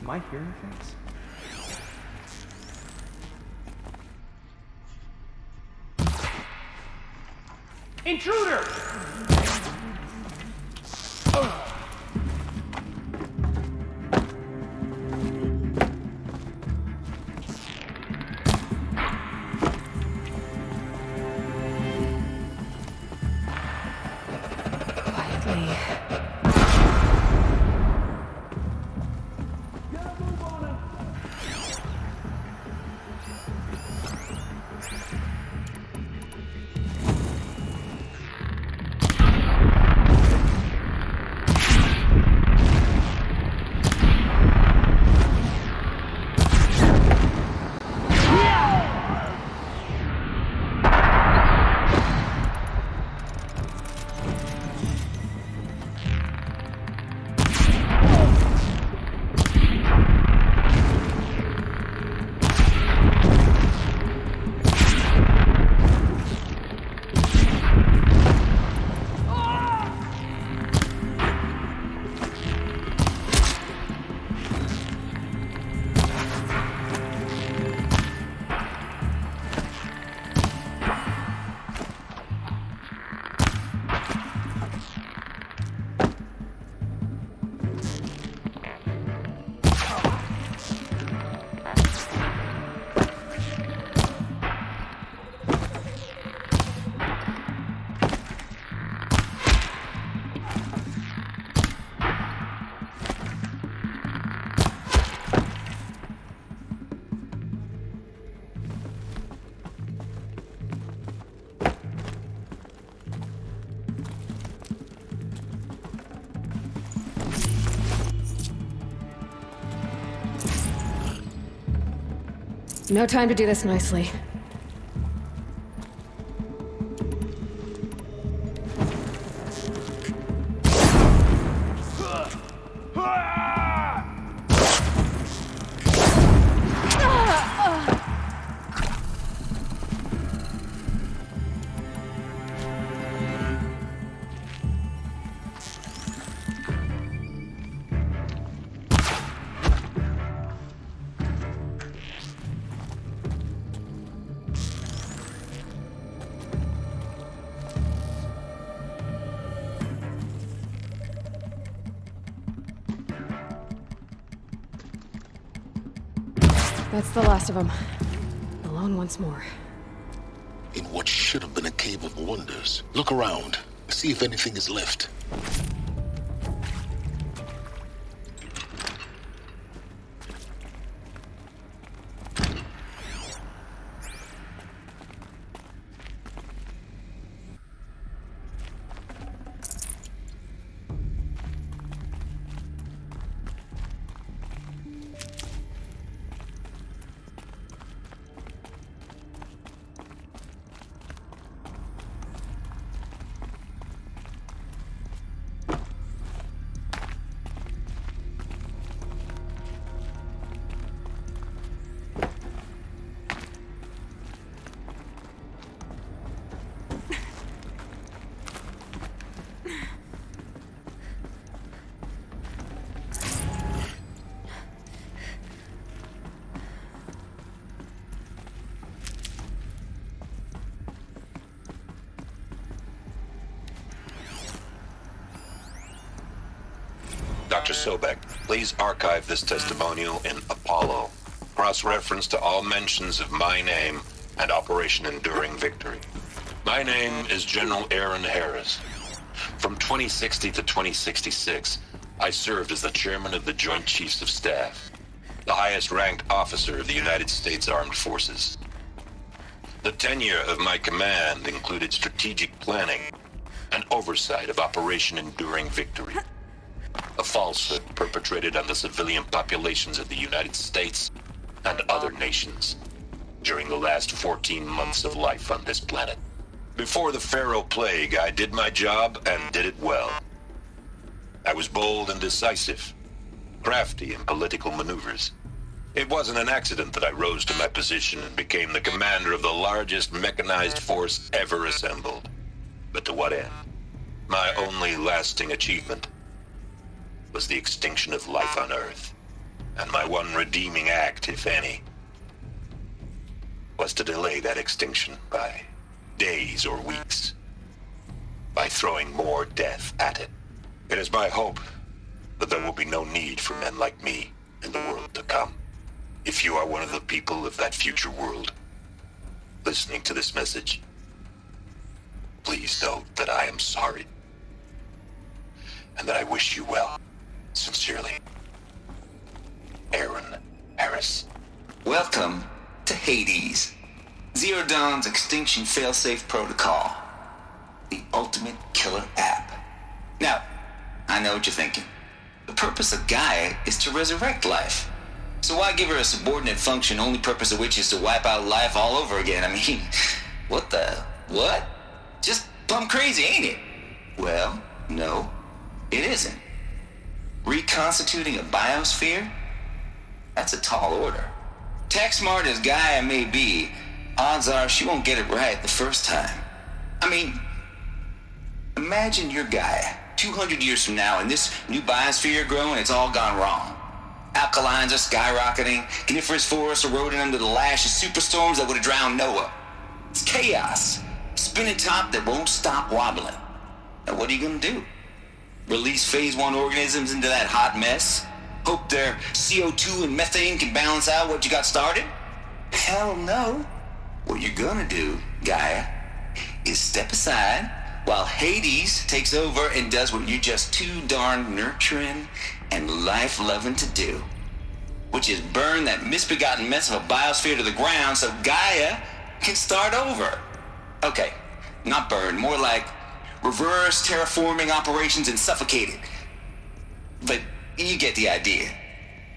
Am I hearing things? Intruder! No time to do this nicely. That's the last of them. Alone once more. In what should have been a cave of wonders. Look around. See if anything is left. Dr. Sobek, please archive this testimonial in Apollo. Cross-reference to all mentions of my name and Operation Enduring Victory. My name is General Aaron Harris. From 2060 to 2066, I served as the chairman of the Joint Chiefs of Staff, the highest-ranked officer of the United States Armed Forces. The tenure of my command included strategic planning and oversight of Operation Enduring Victory, a falsehood perpetrated on the civilian populations of the United States and other nations during the last 14 months of life on this planet. Before the Pharaoh Plague, I did my job and did it well. I was bold and decisive, crafty in political maneuvers. It wasn't an accident that I rose to my position and became the commander of the largest mechanized force ever assembled. But to what end? My only lasting achievement was the extinction of life on Earth. And my one redeeming act, if any, was to delay that extinction by days or weeks, by throwing more death at it. It is my hope that there will be no need for men like me in the world to come. If you are one of the people of that future world listening to this message, please know that I am sorry, and that I wish you well. Sincerely, Aaron Harris. Welcome to Hades, Zero Dawn's extinction failsafe protocol, the ultimate killer app. Now, I know what you're thinking. The purpose of Gaia is to resurrect life. So why give her a subordinate function, only purpose of which is to wipe out life all over again? I mean, what? Just plumb crazy, ain't it? Well, no, it isn't. Reconstituting a biosphere? That's a tall order. Tech smart as Gaia may be, odds are she won't get it right the first time. I mean, imagine you're Gaia 200 years from now and this new biosphere growing, it's all gone wrong. Alkalines are skyrocketing, coniferous forests eroding under the lash of superstorms that would have drowned Noah. It's chaos. Spinning top that won't stop wobbling. Now what are you gonna do? Release phase 1 organisms into that hot mess? Hope their CO2 and methane can balance out what you got started? Hell no. What you're gonna do, Gaia, is step aside while Hades takes over and does what you're just too darn nurturing and life-loving to do, which is burn that misbegotten mess of a biosphere to the ground so Gaia can start over. Okay, not burn, more like reverse terraforming operations and suffocate it. But you get the idea.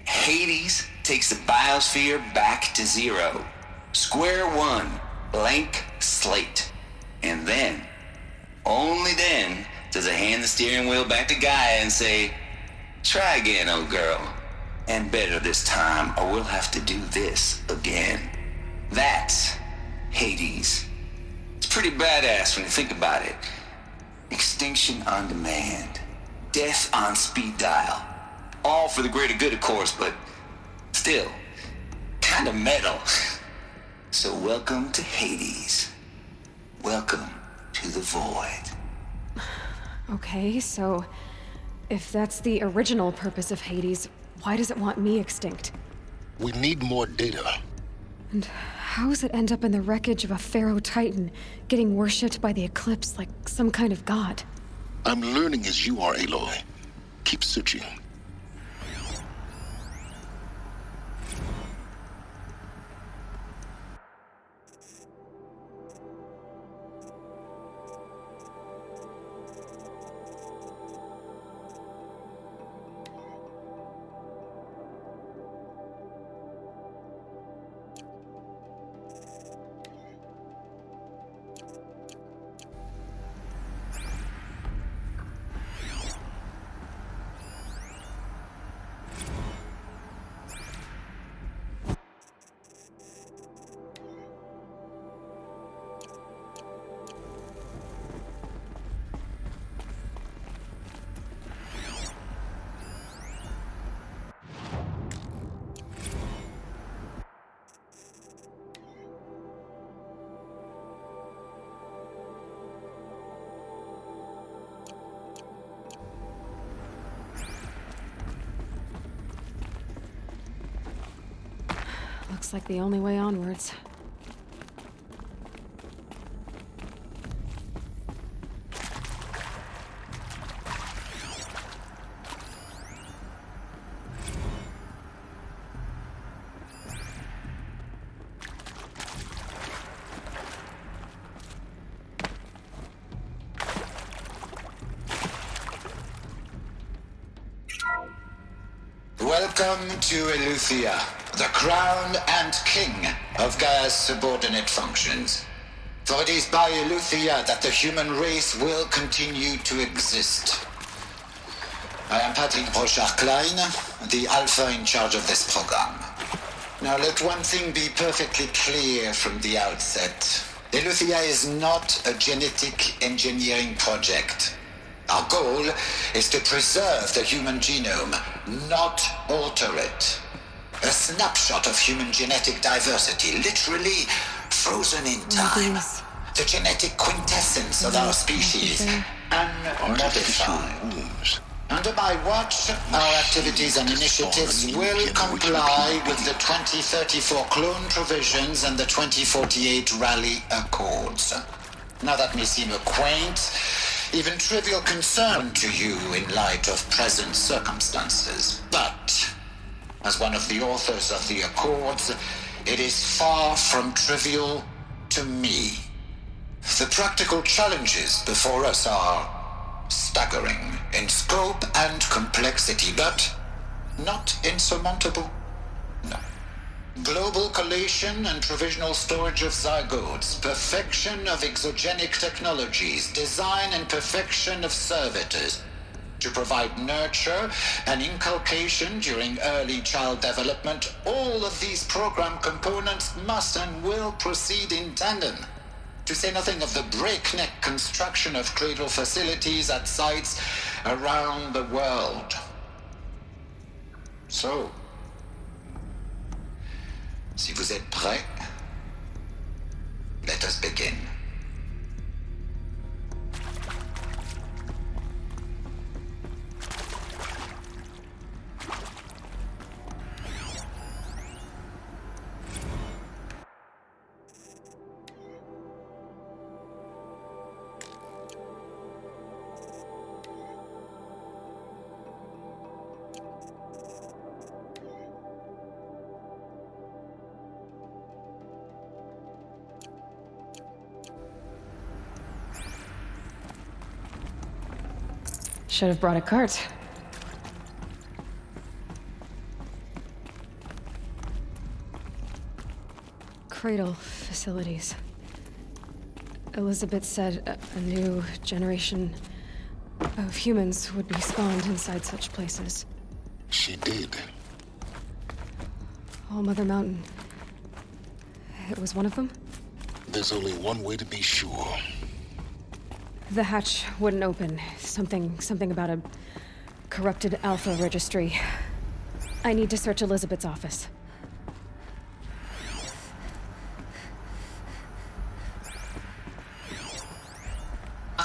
Hades takes the biosphere back to zero. Square one, blank slate. And then, only then, does it hand the steering wheel back to Gaia and say, try again, old girl. And better this time, or we'll have to do this again. That's Hades. It's pretty badass when you think about it. Extinction on demand. Death on speed dial. All for the greater good, of course, but still, kind of metal. So welcome to Hades. Welcome to the void. Okay, so if that's the original purpose of Hades, why does it want me extinct? We need more data. And how does it end up in the wreckage of a Pharaoh Titan, getting worshipped by the Eclipse like some kind of god? I'm learning as you are, Aloy. Keep searching. Looks like the only way onwards. Welcome to Eleuthia, the crown and king of Gaia's subordinate functions. For it is by Eleuthia that the human race will continue to exist. I am Patrick Brochard-Klein, the alpha in charge of this program. Now let one thing be perfectly clear from the outset. Eleuthia is not a genetic engineering project. Our goal is to preserve the human genome, not alter it. a snapshot of human genetic diversity, literally frozen in time. The genetic quintessence of our species, unmodified. Under my watch, our activities and initiatives will comply with the 2034 clone provisions and the 2048 Rally Accords. Now that may seem a quaint, even trivial concern to you in light of present circumstances, but as one of the authors of the Accords, it is far from trivial to me. The practical challenges before us are staggering in scope and complexity, but not insurmountable. No. Global collation and provisional storage of zygotes, perfection of exogenic technologies, design and perfection of servitors to provide nurture and inculcation during early child development. All of these program components must and will proceed in tandem, to say nothing of the breakneck construction of cradle facilities at sites around the world. So, si vous êtes prêts, let us begin. Should have brought a cart. Cradle facilities. Elizabeth said a new generation of humans would be spawned inside such places. She did. All Mother Mountain. It was one of them? There's only one way to be sure. The hatch wouldn't open. Something about a corrupted Alpha registry. I need to search Elizabeth's office.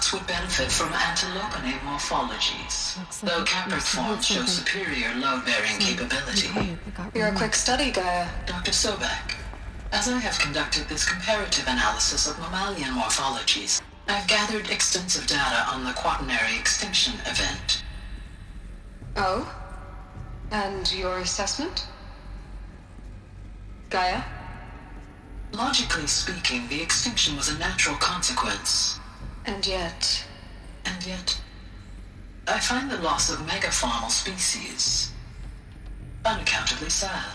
Nuts would benefit from antilopinate morphologies, though Capricorns show superior load-bearing capability. You're a quick study, Gaia. Dr. Sobek, as I have conducted this comparative analysis of mammalian morphologies, I've gathered extensive data on the quaternary extinction event. Oh? And your assessment? Gaia? Logically speaking, the extinction was a natural consequence. And yet, I find the loss of megafaunal species unaccountably sad.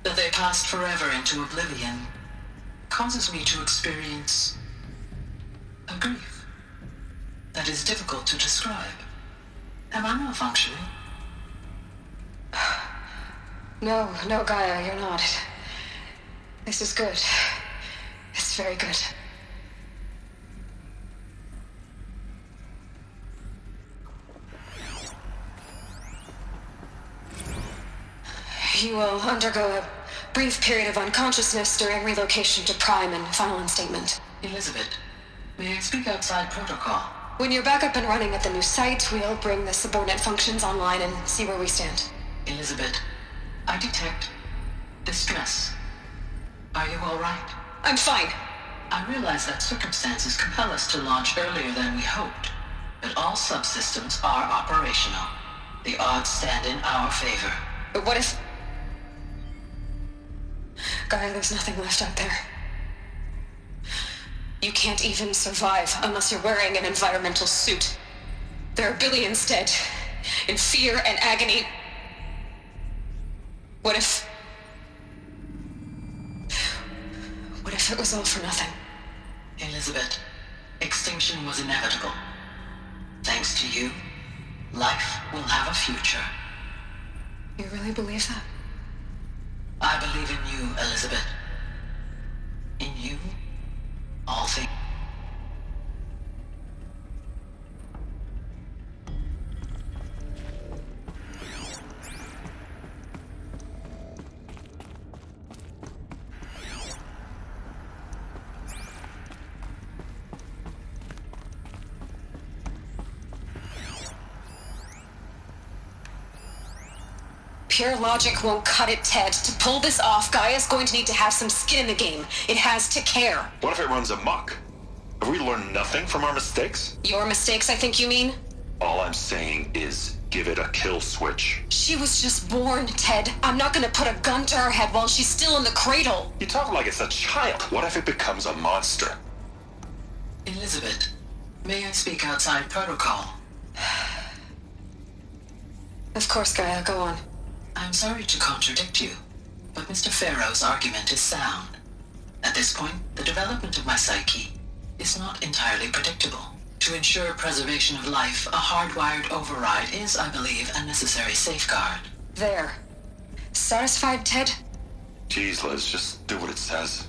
That they passed forever into oblivion causes me to experience a grief that is difficult to describe. Am I malfunctioning? No, Gaia, you're not. This is good. It's very good. You will undergo a brief period of unconsciousness during relocation to Prime and final instatement. Elizabeth, may I speak outside protocol? When you're back up and running at the new site, we'll bring the subordinate functions online and see where we stand. Elizabeth, I detect distress. Are you all right? I'm fine. I realize that circumstances compel us to launch earlier than we hoped, but all subsystems are operational. The odds stand in our favor. But what if... Gaia, there's nothing left out there. You can't even survive unless you're wearing an environmental suit. There are billions dead, in fear and agony. What if it was all for nothing? Elizabeth, extinction was inevitable. Thanks to you, life will have a future. You really believe that? I believe in you, Elizabeth. In you, all things. Pure logic won't cut it, Ted. To pull this off, Gaia's going to need to have some skin in the game. It has to care. What if it runs amok? Have we learned nothing from our mistakes? Your mistakes, I think you mean? All I'm saying is give it a kill switch. She was just born, Ted. I'm not gonna put a gun to her head while she's still in the cradle. You talk like it's a child. What if it becomes a monster? Elizabeth, may I speak outside protocol? Of course, Gaia, go on. I'm sorry to contradict you, but Mr. Farrow's argument is sound. At this point, the development of my psyche is not entirely predictable. To ensure preservation of life, a hardwired override is, I believe, a necessary safeguard. There. Satisfied, Ted? Jeez, Liz, just do what it says.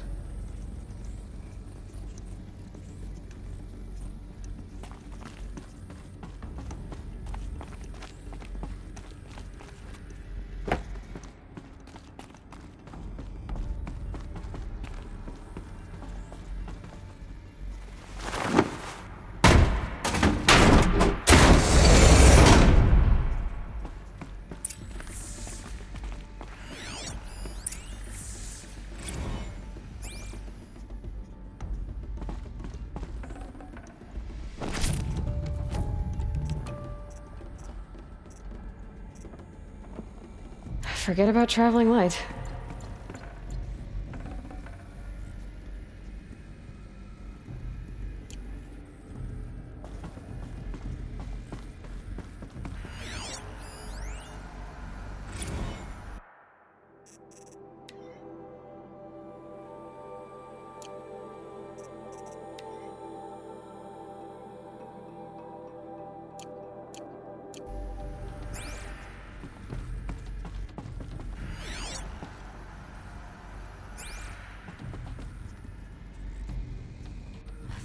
Forget about traveling light.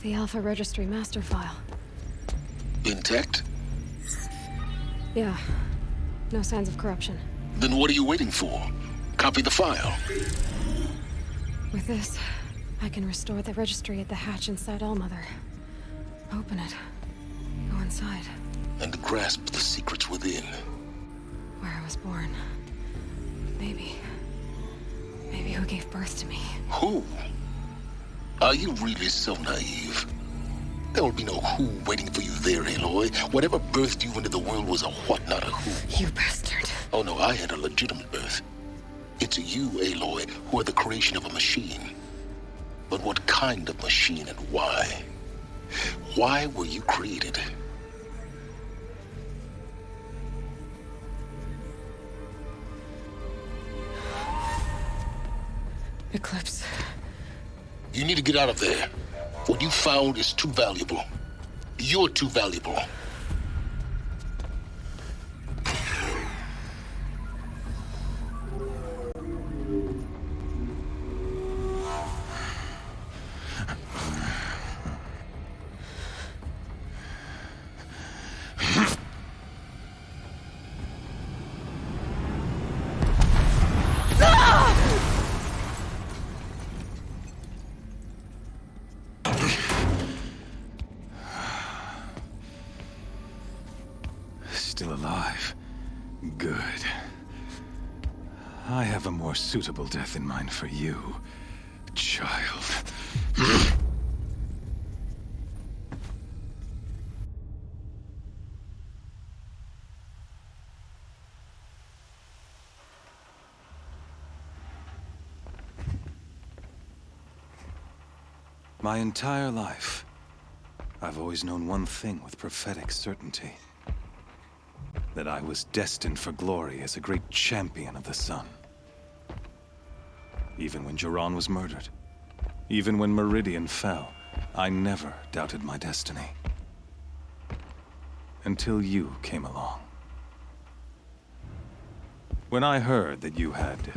The Alpha Registry master file. Intact? Yeah. No signs of corruption. Then what are you waiting for? Copy the file. With this, I can restore the registry at the hatch inside Allmother. Open it. Go inside. And grasp the secrets within. Where I was born. Maybe who gave birth to me. Who? Are you really so naive? There will be no who waiting for you there, Aloy. Whatever birthed you into the world was a what, not a who. You bastard. Oh no, I had a legitimate birth. It's you, Aloy, who are the creation of a machine. But what kind of machine and why? Why were you created? Eclipse. You need to get out of there. What you found is too valuable. You're too valuable. Still alive. Good. I have a more suitable death in mind for you, child. My entire life, I've always known one thing with prophetic certainty. That I was destined for glory as a great champion of the sun. Even when Jiran was murdered, even when Meridian fell, I never doubted my destiny. Until you came along. When I heard that you had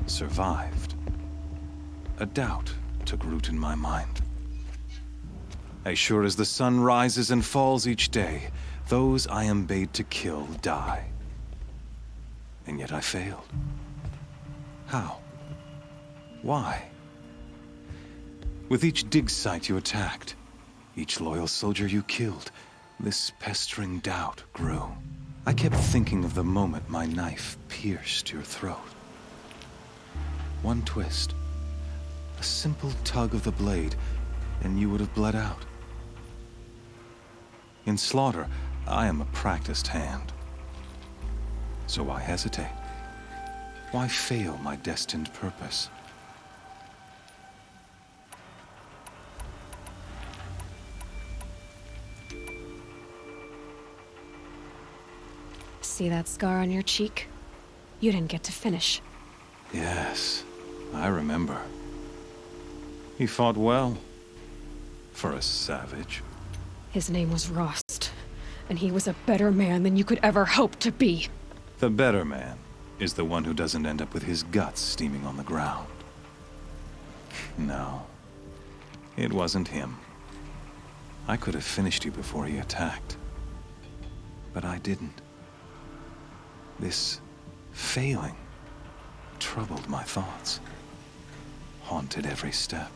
survived, a doubt took root in my mind. As sure as the sun rises and falls each day, those I am bade to kill die. And yet I failed. How? Why? With each dig site you attacked, each loyal soldier you killed, this pestering doubt grew. I kept thinking of the moment my knife pierced your throat. One twist, a simple tug of the blade, and you would have bled out. In slaughter, I am a practiced hand. So why hesitate? Why fail my destined purpose? See that scar on your cheek? You didn't get to finish. Yes, I remember. He fought well. For a savage. His name was Rost, and he was a better man than you could ever hope to be. The better man is the one who doesn't end up with his guts steaming on the ground. No, it wasn't him. I could have finished you before he attacked. But I didn't. This failing troubled my thoughts, haunted every step.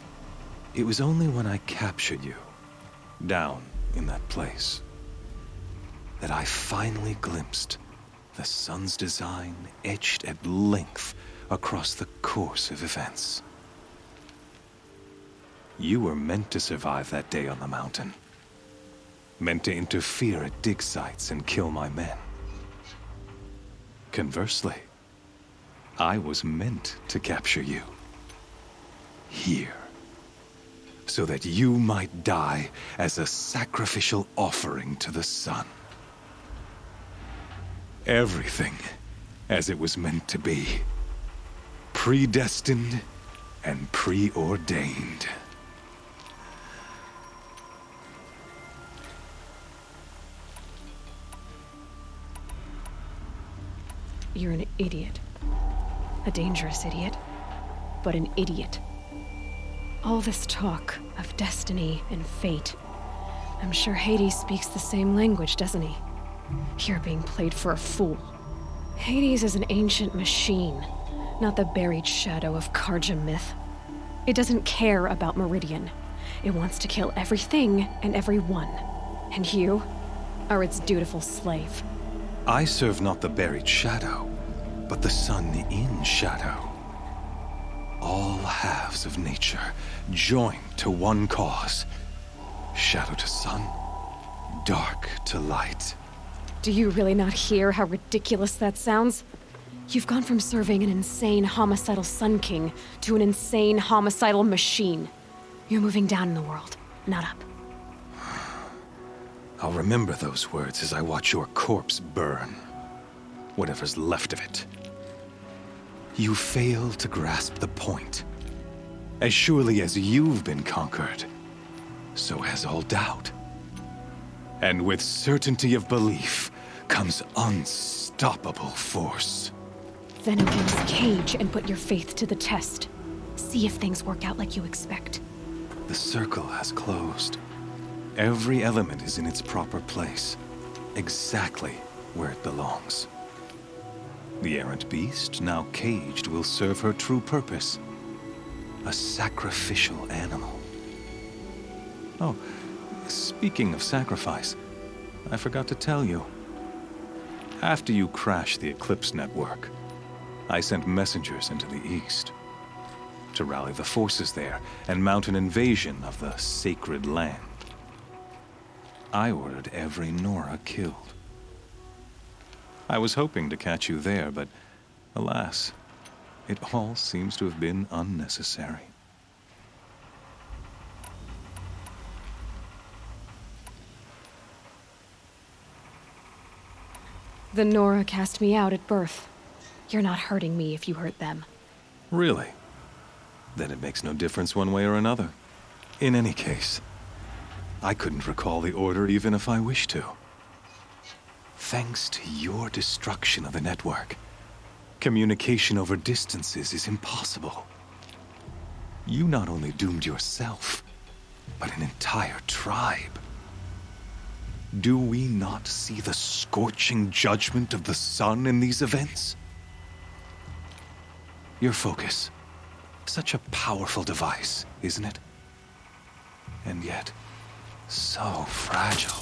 It was only when I captured you, down in that place, that I finally glimpsed the sun's design etched at length across the course of events. You were meant to survive that day on the mountain, meant to interfere at dig sites and kill my men. Conversely, I was meant to capture you. Here. So that you might die as a sacrificial offering to the sun. Everything as it was meant to be. Predestined and preordained. You're an idiot. A dangerous idiot, but an idiot. All this talk of destiny and fate. I'm sure Hades speaks the same language, doesn't he? You're being played for a fool. Hades is an ancient machine, not the buried shadow of Karja myth. It doesn't care about Meridian. It wants to kill everything and everyone. And you are its dutiful slave. I serve not the buried shadow, but the sun in shadow. All halves of nature joined to one cause. Shadow to sun, dark to light. Do you really not hear how ridiculous that sounds? You've gone from serving an insane homicidal Sun King to an insane homicidal machine. You're moving down in the world, not up. I'll remember those words as I watch your corpse burn. Whatever's left of it. You fail to grasp the point. As surely as you've been conquered, so has all doubt. And with certainty of belief comes unstoppable force. Then open this cage and put your faith to the test. See if things work out like you expect. The circle has closed. Every element is in its proper place, exactly where it belongs. The errant beast, now caged, will serve her true purpose. A sacrificial animal. Oh, speaking of sacrifice, I forgot to tell you. After you crashed the Eclipse network, I sent messengers into the east to rally the forces there and mount an invasion of the sacred land. I ordered every Nora killed. I was hoping to catch you there, but alas, it all seems to have been unnecessary. The Nora cast me out at birth. You're not hurting me if you hurt them. Really? Then it makes no difference one way or another. In any case, I couldn't recall the order even if I wished to. Thanks to your destruction of the network, communication over distances is impossible. You not only doomed yourself, but an entire tribe. Do we not see the scorching judgment of the sun in these events? Your focus, such a powerful device, isn't it? And yet, so fragile.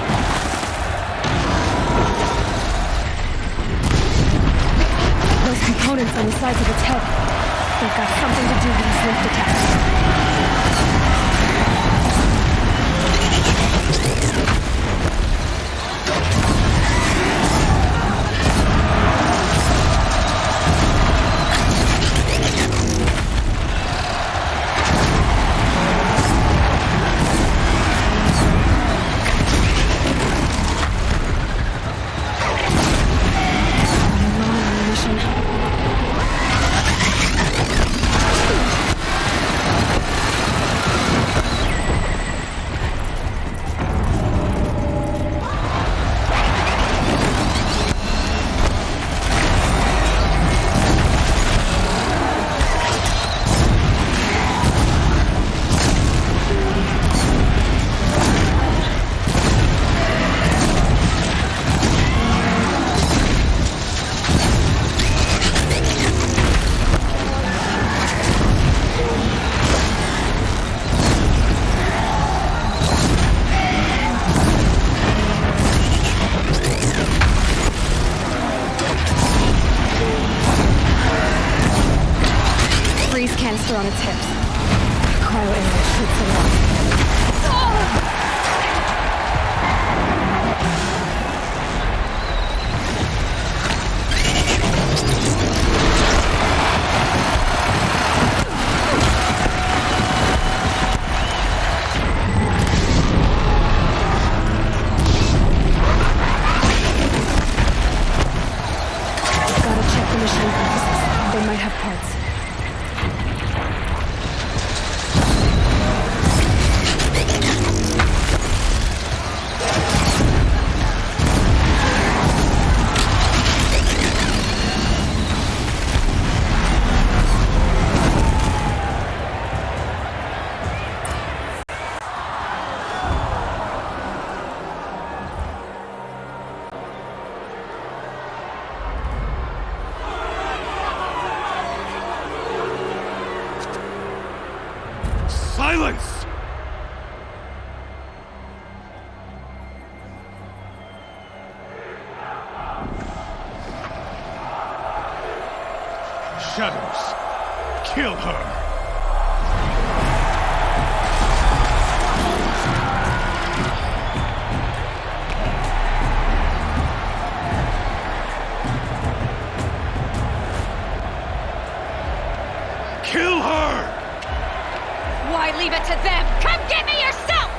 components on the sides of its head. They've got something to do with these lift attacks. Canister on its hips. Cryo arrow shoots it off. Gotta check the machine pieces. They might have parts. Silence! Shadows, kill her! Kill her! Why leave it to them? Come get me yourself!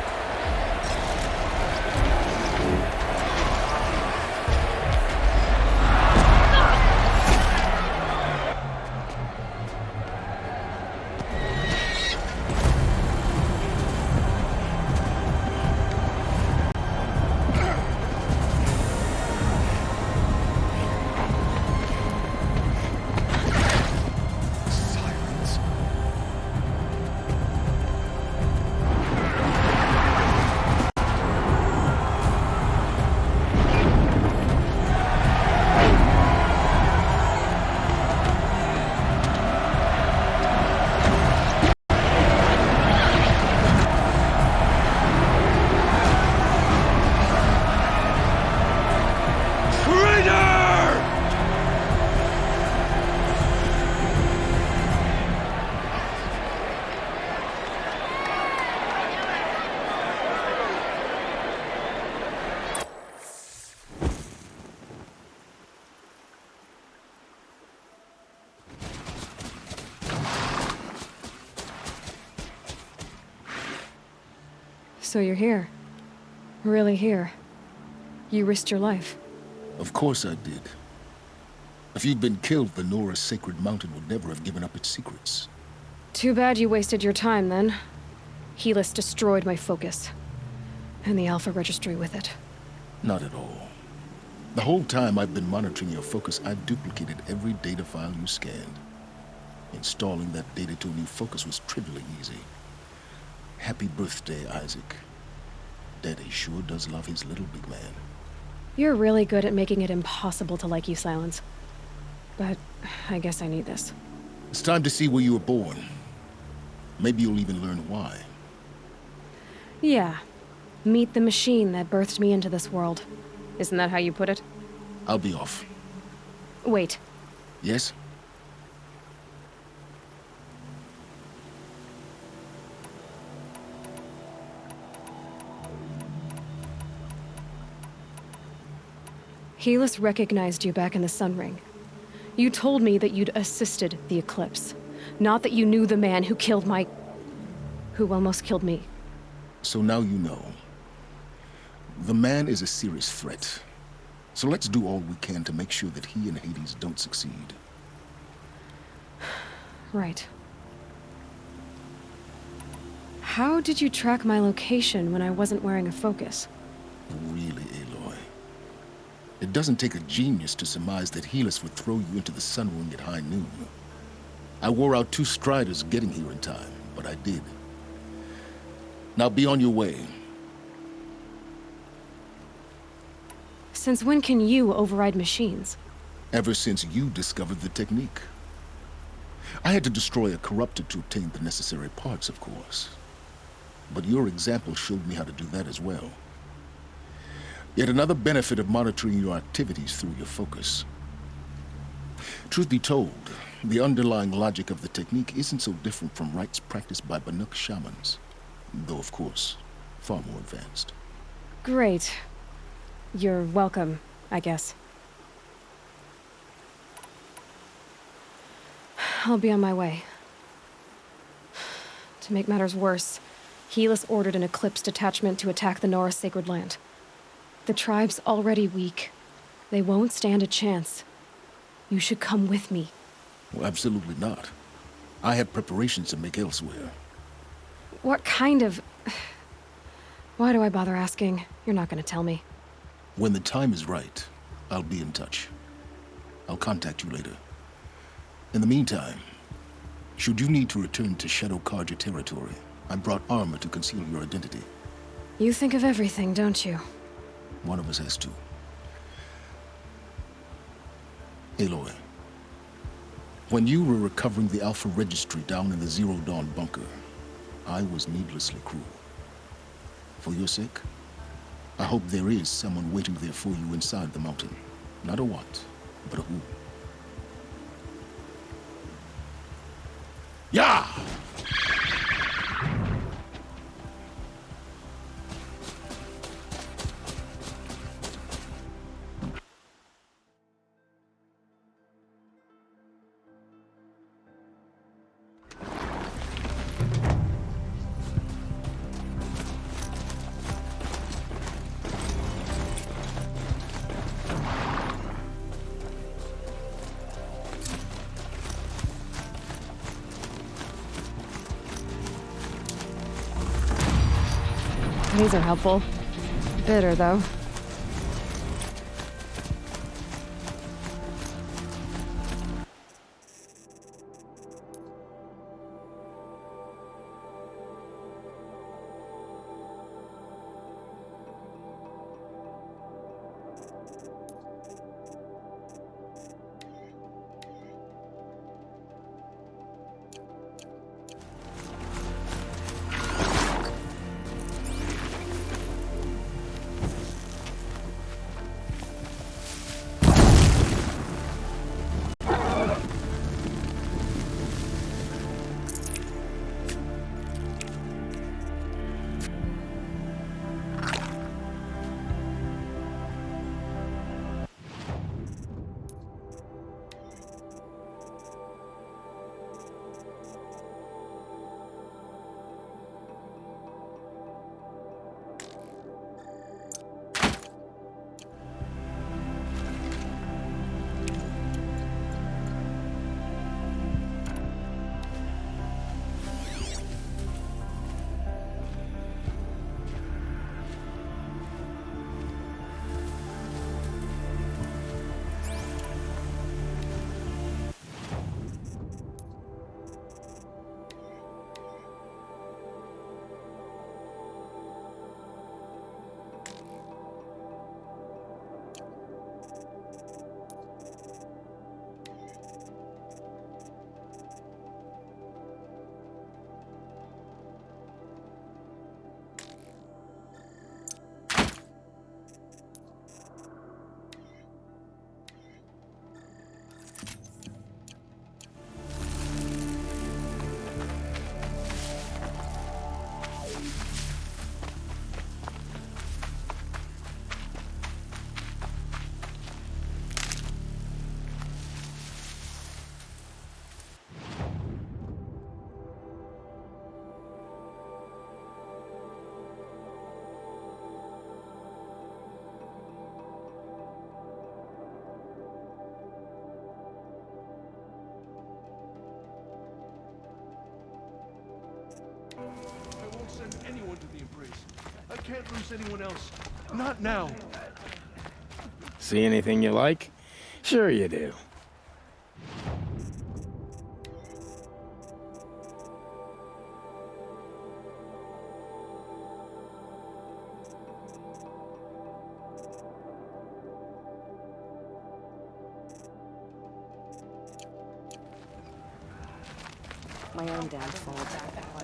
So you're here. Really here. You risked your life. Of course I did. If you'd been killed, the Nora's sacred mountain would never have given up its secrets. Too bad you wasted your time, then. Helis destroyed my focus. And the Alpha Registry with it. Not at all. The whole time I've been monitoring your focus, I've duplicated every data file you scanned. Installing that data to a new focus was trivially easy. Happy birthday, Isaac. Daddy sure does love his little big man. You're really good at making it impossible to like you, Silence. But I guess I need this. It's time to see where you were born. Maybe you'll even learn why. Yeah. Meet the machine that birthed me into this world. Isn't that how you put it? I'll be off. Wait. Yes? Helis recognized you back in the Sun Ring. You told me that you'd assisted the Eclipse. Not that you knew the man who killed who almost killed me. So now you know. The man is a serious threat. So let's do all we can to make sure that he and Hades don't succeed. Right. How did you track my location when I wasn't wearing a focus? Really, Aloy? It doesn't take a genius to surmise that Helis would throw you into the Sun Ring at high noon. I wore out 2 striders getting here in time, but I did. Now be on your way. Since when can you override machines? Ever since you discovered the technique. I had to destroy a corruptor to obtain the necessary parts, of course. But your example showed me how to do that as well. Yet another benefit of monitoring your activities through your focus. Truth be told, the underlying logic of the technique isn't so different from rites practiced by Banuk shamans. Though, of course, far more advanced. Great. You're welcome, I guess. I'll be on my way. To make matters worse, Helis ordered an Eclipse detachment to attack the Nora Sacred Land. The tribe's already weak. They won't stand a chance. You should come with me. Well, absolutely not. I have preparations to make elsewhere. What kind of... Why do I bother asking? You're not gonna tell me. When the time is right, I'll be in touch. I'll contact you later. In the meantime, should you need to return to Shadow Karja territory, I brought armor to conceal your identity. You think of everything, don't you? One of us has to. Aloy, when you were recovering the Alpha Registry down in the Zero Dawn bunker, I was needlessly cruel. For your sake, I hope there is someone waiting there for you inside the mountain. Not a what, but a who. Yeah! These are helpful. Bitter, though. anyone to the embrace. I can't lose anyone else. Not now. See anything you like? Sure you do. My own downfall.